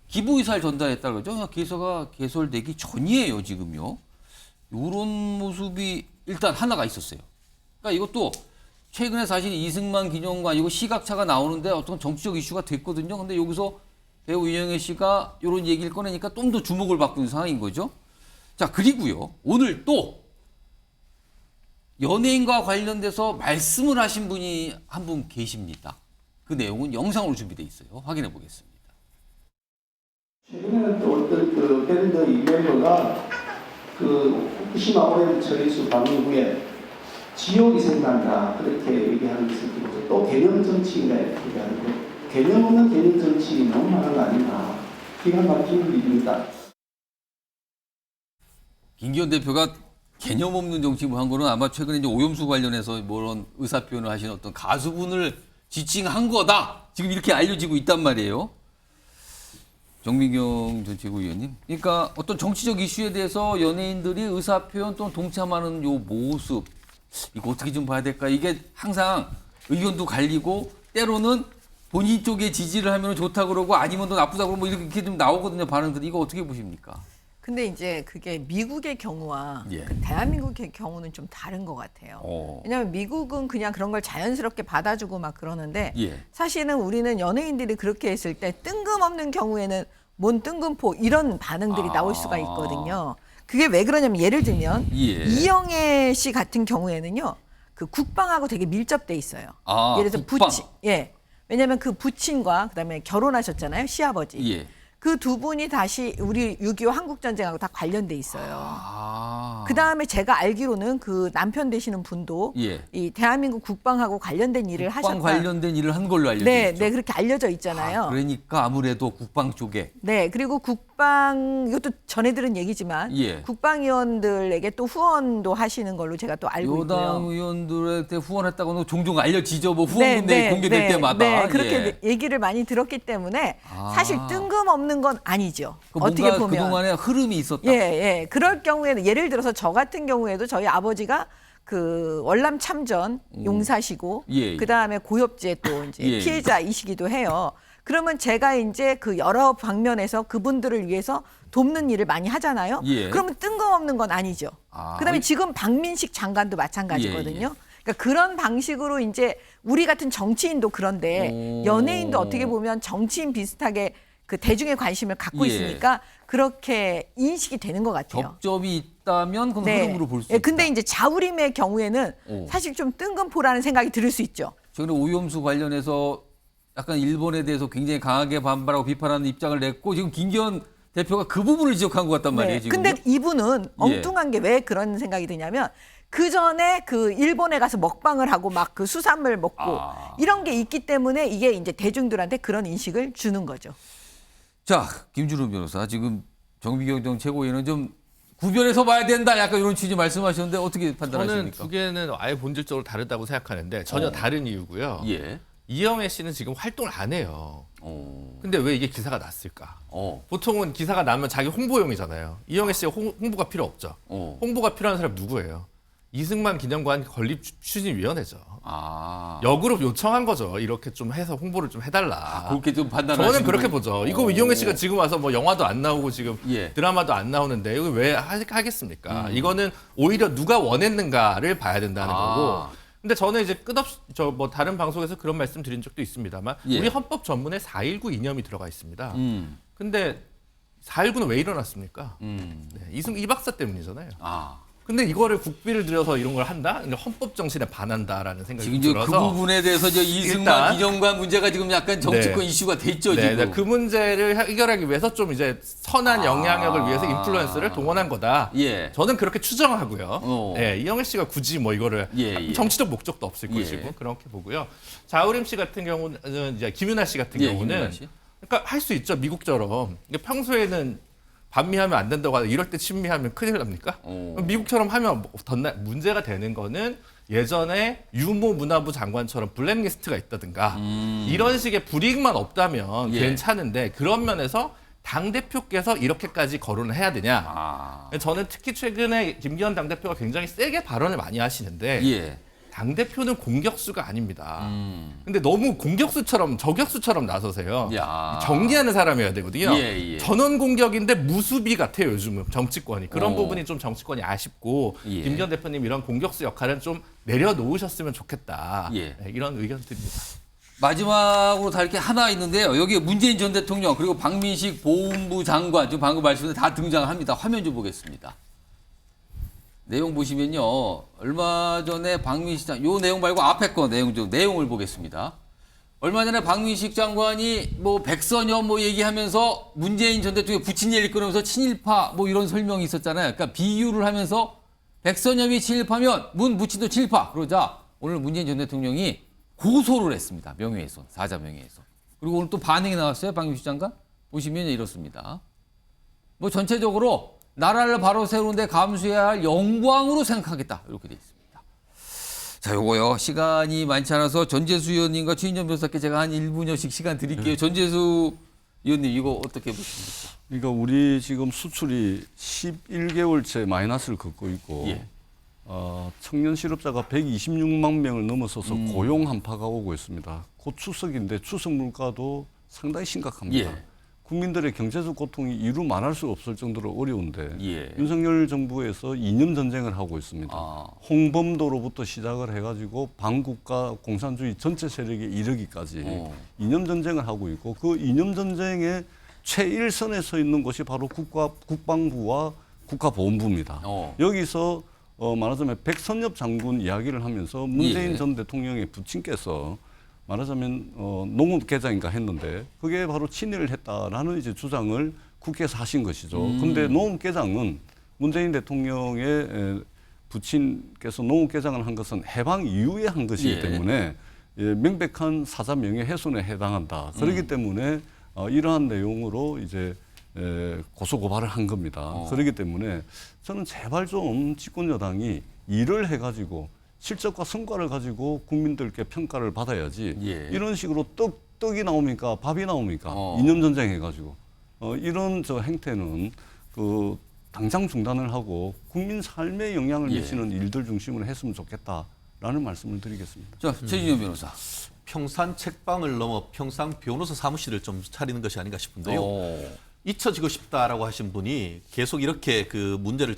기부 의사를 전달했다 그러죠. 기사가 개설되기 전이에요, 지금요. 이런 모습이 일단 하나가 있었어요. 그러니까 이것도 최근에 사실 이승만 기념관 이거 시각차가 나오는데 어떤 정치적 이슈가 됐거든요. 근데 여기서 배우 이영애 씨가 이런 얘기를 꺼내니까 좀 더 주목을 받고 있는 상황인 거죠. 자, 그리고요. 오늘 또 연예인과 관련돼서 말씀을 하신 분이 한 분 계십니다. 그 내용은 영상으로 준비되어 있어요. 확인해 보겠습니다. 최근에는 또 어떤 그 밴드 이 멤버가 그 후쿠시마 오염 처리수 방류 후에 지옥이 생긴다 그렇게 얘기하는 것을 듣고 또 개념 정치인에 얘기하는데 개념 없는 개념 정치 너무 많은 거 아닌가 기가 막힌 일입니다. 김기현 대표가 개념 없는 정치부 한 거는 아마 최근에 이제 오염수 관련해서 그런 의사 표현을 하신 어떤 가수분을 지칭한 거다. 지금 이렇게 알려지고 있단 말이에요. 정민경 전 최고위원님. 그러니까 어떤 정치적 이슈에 대해서 연예인들이 의사 표현 또는 동참하는 요 모습 이거 어떻게 좀 봐야 될까? 이게 항상 의견도 갈리고 때로는 본인 쪽에 지지를 하면 좋다 그러고 아니면 더 나쁘다 그러고 뭐 이렇게 좀 나오거든요. 반응들이 이거 어떻게 보십니까? 근데 이제 그게 미국의 경우와 예. 그 대한민국의 경우는 좀 다른 것 같아요. 왜냐하면 미국은 그냥 그런 걸 자연스럽게 받아주고 막 그러는데 예. 사실은 우리는 연예인들이 그렇게 했을 때 뜬금없는 경우에는 뭔 뜬금포 이런 반응들이 나올 수가 있거든요. 그게 왜 그러냐면 예를 들면 예. 이영애 씨 같은 경우에는요. 그 국방하고 되게 밀접돼 있어요. 예를 들어서 국방. 부친, 예. 왜냐하면 그 부친과 그다음에 결혼하셨잖아요. 시아버지. 예. 그 두 분이 다시 우리 6.25 한국전쟁하고 다 관련돼 있어요. 그 다음에 제가 알기로는 그 남편 되시는 분도 예. 이 대한민국 국방하고 관련된 일을 하셨다. 국방 관련된 일을 한 걸로 알려져 네, 있죠. 네, 그렇게 알려져 있잖아요. 그러니까 아무래도 국방 쪽에. 네, 그리고 국방 이것도 전해 들은 얘기지만 예. 국방위원들에게 또 후원도 하시는 걸로 제가 또 알고 있고요. 여당 의원들한테 후원했다고는 종종 알려지죠. 뭐 후원문에 공개될 때마다. 네, 그렇게 예. 얘기를 많이 들었기 때문에 사실 뜬금없는 건 아니죠. 어떻게 보면 그동안에 흐름이 있었다. 예, 예. 그럴 경우에는 예를 들어서 저 같은 경우에도 저희 아버지가 그 월남 참전 용사시고 예, 예. 그다음에 고엽제 또 이제 예, 예. 피해자이시기도 해요. 그러면 제가 이제 그 여러 방면에서 그분들을 위해서 돕는 일을 많이 하잖아요. 예. 그러면 뜬금없는 건 아니죠. 그다음에 지금 박민식 장관도 마찬가지거든요. 예, 예. 그러니까 그런 방식으로 이제 우리 같은 정치인도 그런데 연예인도 어떻게 보면 정치인 비슷하게 그 대중의 관심을 갖고 예. 있으니까 그렇게 인식이 되는 것 같아요. 접점이 있다면 그건 흐름으로 볼 수 있다. 근데 이제 자우림의 경우에는 사실 좀 뜬금포라는 생각이 들을 수 있죠. 최근에 오염수 관련해서 약간 일본에 대해서 굉장히 강하게 반발하고 비판하는 입장을 냈고 지금 김기현 대표가 그 부분을 지적한 것 같단 말이에요. 지금. 근데 이분은 엉뚱한 게 왜 그런 생각이 드냐면 그 전에 그 일본에 가서 먹방을 하고 막 그 수산물 먹고 이런 게 있기 때문에 이게 이제 대중들한테 그런 인식을 주는 거죠. 자, 김준호 변호사 지금 정비경 정 최고위원은 좀 구별해서 봐야 된다. 약간 이런 취지 말씀하셨는데 어떻게 저는 판단하십니까? 두 개는 아예 본질적으로 다르다고 생각하는데 전혀 다른 이유고요. 예. 이영애 씨는 지금 활동을 안 해요. 근데 왜 이게 기사가 났을까? 보통은 기사가 나면 자기 홍보용이잖아요. 이영애 씨가 홍보가 필요 없죠. 홍보가 필요한 사람 누구예요? 이승만 기념관 건립 추진위원회죠. 아. 역으로 요청한 거죠. 이렇게 좀 해서 홍보를 좀 해달라. 그렇게 좀 판단하시는 저는 그렇게 보죠. 이거 이용해 씨가 지금 와서 뭐 영화도 안 나오고 지금 예. 드라마도 안 나오는데 이거 왜 하겠습니까? 이거는 오히려 누가 원했는가를 봐야 된다는 거고. 근데 저는 이제 끝없이 저 뭐 다른 방송에서 그런 말씀 드린 적도 있습니다만 예. 우리 헌법 전문에 4.19 이념이 들어가 있습니다. 근데 4.19는 왜 일어났습니까? 네, 이 박사 때문이잖아요. 근데 이거를 국비를 들여서 이런 걸 한다? 헌법 정신에 반한다라는 생각이 지금 들어서 그 부분에 대해서 이승만 일단, 기념관 문제가 지금 약간 정치권 네. 이슈가 됐죠, 네, 지금. 네, 그 문제를 해결하기 위해서 좀 이제 선한 영향력을 위해서 인플루언스를 동원한 거다. 예. 저는 그렇게 추정하고요. 네, 이영애 씨가 굳이 뭐 이거를 예. 정치적 목적도 없을 예. 것이고 그렇게 보고요. 자우림 씨 같은 경우는 이제 김윤아 씨 같은 예, 경우는 김윤아 씨. 그러니까 할 수 있죠, 미국처럼. 평소에는 반미하면 안 된다고 하는데 이럴 때 친미하면 큰일 납니까? 미국처럼 하면 문제가 되는 거는 예전에 유모 문화부 장관처럼 블랙리스트가 있다든가 이런 식의 불이익만 없다면 예. 괜찮은데 그런 면에서 당대표께서 이렇게까지 거론을 해야 되냐. 저는 특히 최근에 김기현 당대표가 굉장히 세게 발언을 많이 하시는데 예. 당대표는 공격수가 아닙니다. 근데 너무 공격수처럼 저격수처럼 나서세요. 야. 정리하는 사람이어야 되거든요. 예. 전원 공격인데 무수비 같아요, 요즘은 정치권이. 그런 부분이 좀 정치권이 아쉽고 예. 김기현 대표님 이런 공격수 역할은 좀 내려놓으셨으면 좋겠다. 예. 네, 이런 의견들입니다. 마지막으로 다 이렇게 하나 있는데요. 여기 문재인 전 대통령 그리고 박민식 보훈부 장관 지금 방금 말씀에 다 등장합니다. 화면 좀 보겠습니다. 내용 보시면요. 얼마 전에 박민식 장관, 요 내용 말고 앞에 거 내용을 보겠습니다. 얼마 전에 박민식 장관이 뭐 백선엽 뭐 얘기하면서 문재인 전 대통령이 부친 얘기를 꺼내면서 친일파 뭐 이런 설명이 있었잖아요. 그러니까 비유를 하면서 백선엽이 친일파면 문 부친도 친일파. 그러자 오늘 문재인 전 대통령이 고소를 했습니다. 명예훼손, 사자 명예훼손. 그리고 오늘 또 반응이 나왔어요. 박민식 장관. 보시면 이렇습니다. 뭐 전체적으로 나라를 바로 세우는데 감수해야 할 영광으로 생각하겠다. 이렇게 돼 있습니다. 자, 요거요. 시간이 많지 않아서 전재수 의원님과 최인정 변호사께 제가 한 1분여씩 시간 드릴게요. 전재수 의원님 이거 어떻게 보십니까? 그러니까 우리 지금 수출이 11개월째 마이너스를 걷고 있고 예. 청년 실업자가 126만 명을 넘어서서 고용 한파가 오고 있습니다. 곧 추석인데 추석 물가도 상당히 심각합니다. 예. 국민들의 경제적 고통이 이루 말할 수 없을 정도로 어려운데 예. 윤석열 정부에서 이념 전쟁을 하고 있습니다. 홍범도로부터 시작을 해가지고 반국가 공산주의 전체 세력에 이르기까지 이념 전쟁을 하고 있고 그 이념 전쟁의 최일선에 서 있는 것이 바로 국방부와 국가보훈부입니다. 여기서 말하자면 백선엽 장군 이야기를 하면서 문재인 예. 전 대통령의 부친께서 말하자면 농업개장인가 했는데 그게 바로 친일을 했다라는 이제 주장을 국회에서 하신 것이죠. 근데 농업개장은 문재인 대통령의 부친께서 농업개장을 한 것은 해방 이후에 한 것이기 예. 때문에 명백한 사자 명예훼손에 해당한다. 그렇기 때문에 이러한 내용으로 이제 고소 고발을 한 겁니다. 그렇기 때문에 저는 제발 좀 집권 여당이 일을 해가지고 실적과 성과를 가지고 국민들께 평가를 받아야지 예. 이런 식으로 떡이 나옵니까 밥이 나옵니까 이념 전쟁 해가지고 이런 저 행태는 그 당장 중단을 하고 국민 삶에 영향을 예. 미치는 일들 중심으로 했으면 좋겠다라는 말씀을 드리겠습니다. 자, 최진영 변호사. 평산 책방을 넘어 평상 변호사 사무실을 좀 차리는 것이 아닌가 싶은데요. 잊혀지고 싶다라고 하신 분이 계속 이렇게 그 문제를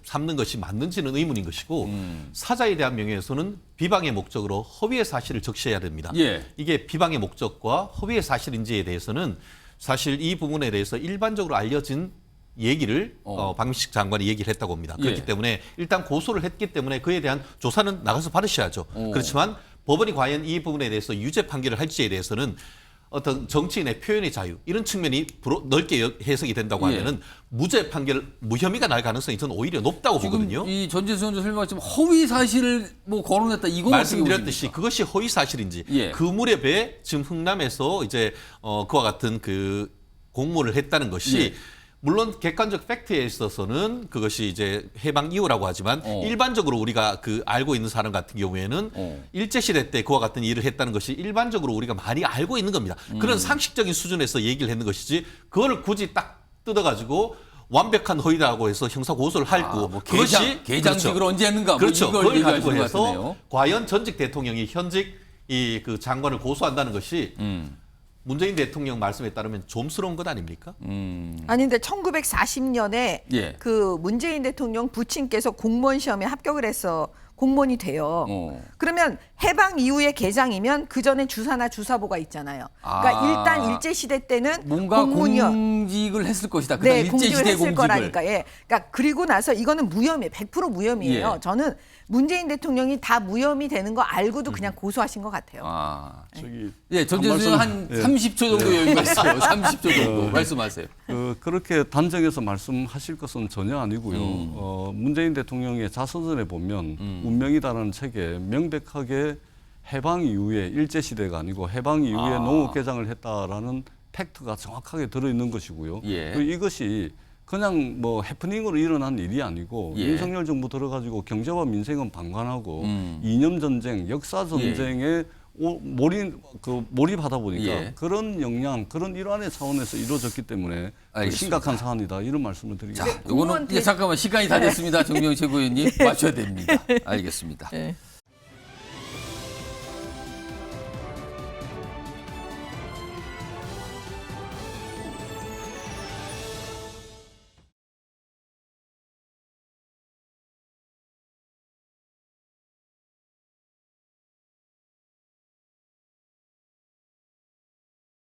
삼는 것이 맞는지는 의문인 것이고 사자에 대한 명예훼손은 비방의 목적으로 허위의 사실을 적시해야 됩니다. 예. 이게 비방의 목적과 허위의 사실인지에 대해서는 사실 이 부분에 대해서 일반적으로 알려진 얘기를 박민식 장관이 얘기를 했다고 합니다. 그렇기 예. 때문에 일단 고소를 했기 때문에 그에 대한 조사는 나가서 받으셔야죠. 그렇지만 법원이 과연 이 부분에 대해서 유죄 판결을 할지에 대해서는 어떤 정치인의 표현의 자유 이런 측면이 넓게 해석이 된다고 하면은 무죄 판결 무혐의가 날 가능성이 저는 오히려 높다고 보거든요. 이 전재수 의원도 설명했지만 허위 사실을 뭐 거론했다 이거 말씀드렸듯이 그것이 허위 사실인지 그 무렵에 지금 흥남에서 이제 그와 같은 그 공모를 했다는 것이 물론 객관적 팩트에 있어서는 그것이 이제 해방 이후라고 하지만 일반적으로 우리가 그 알고 있는 사람 같은 경우에는 일제시대 때 그와 같은 일을 했다는 것이 일반적으로 우리가 많이 알고 있는 겁니다. 그런 상식적인 수준에서 얘기를 했는 것이지 그거를 굳이 딱 뜯어가지고 완벽한 허위라고 해서 형사 고소를 하고 뭐 그것이 개장직을 그렇죠. 언제 했는가? 그렇죠. 뭐 그걸 이걸 가지고 얘기하시는 것 해서 같은데요. 과연 전직 대통령이 현직 이 그 장관을 고소한다는 것이 문재인 대통령 말씀에 따르면 좀스러운 것 아닙니까? 아니 근데 1940년에 예. 그 문재인 대통령 부친께서 공무원 시험에 합격을 해서 공무원이 돼요. 그러면 해방 이후에 개장이면 그 전에 주사나 주사보가 있잖아요. 그러니까 일단 일제 시대 때는 뭔가 공무원 공직을 했을 것이다. 그다음 네, 일제 공직을 시대 했을 공직을. 거라니까. 예. 그러니까 그리고 나서 이거는 무혐의, 100% 무혐의예요. 예. 저는 문재인 대통령이 다 무혐의 되는 거 알고도 그냥 고소하신 것 같아요. 예, 전재수 의원 한 30초 정도 여유가 있어요. 30초 정도 말씀하세요. 그렇게 단정해서 말씀하실 것은 전혀 아니고요. 문재인 대통령의 자서전에 보면 운명이다라는 책에 명백하게 해방 이후에 일제시대가 아니고 해방 이후에 농업 개장을 했다라는 팩트가 정확하게 들어있는 것이고요. 예. 그리고 이것이 그냥 뭐 해프닝으로 일어난 일이 아니고 예. 윤석열 정부 들어가지고 경제와 민생은 방관하고 이념 전쟁, 역사 전쟁에 몰입하다 보니까 예. 그런 영향, 그런 일환의 차원에서 이루어졌기 때문에 심각한 사안이다 이런 말씀을 드리겠습니다. 이거는 잠깐만 시간이 다 됐습니다. 정명 최고위원님 맞춰야 됩니다. 알겠습니다.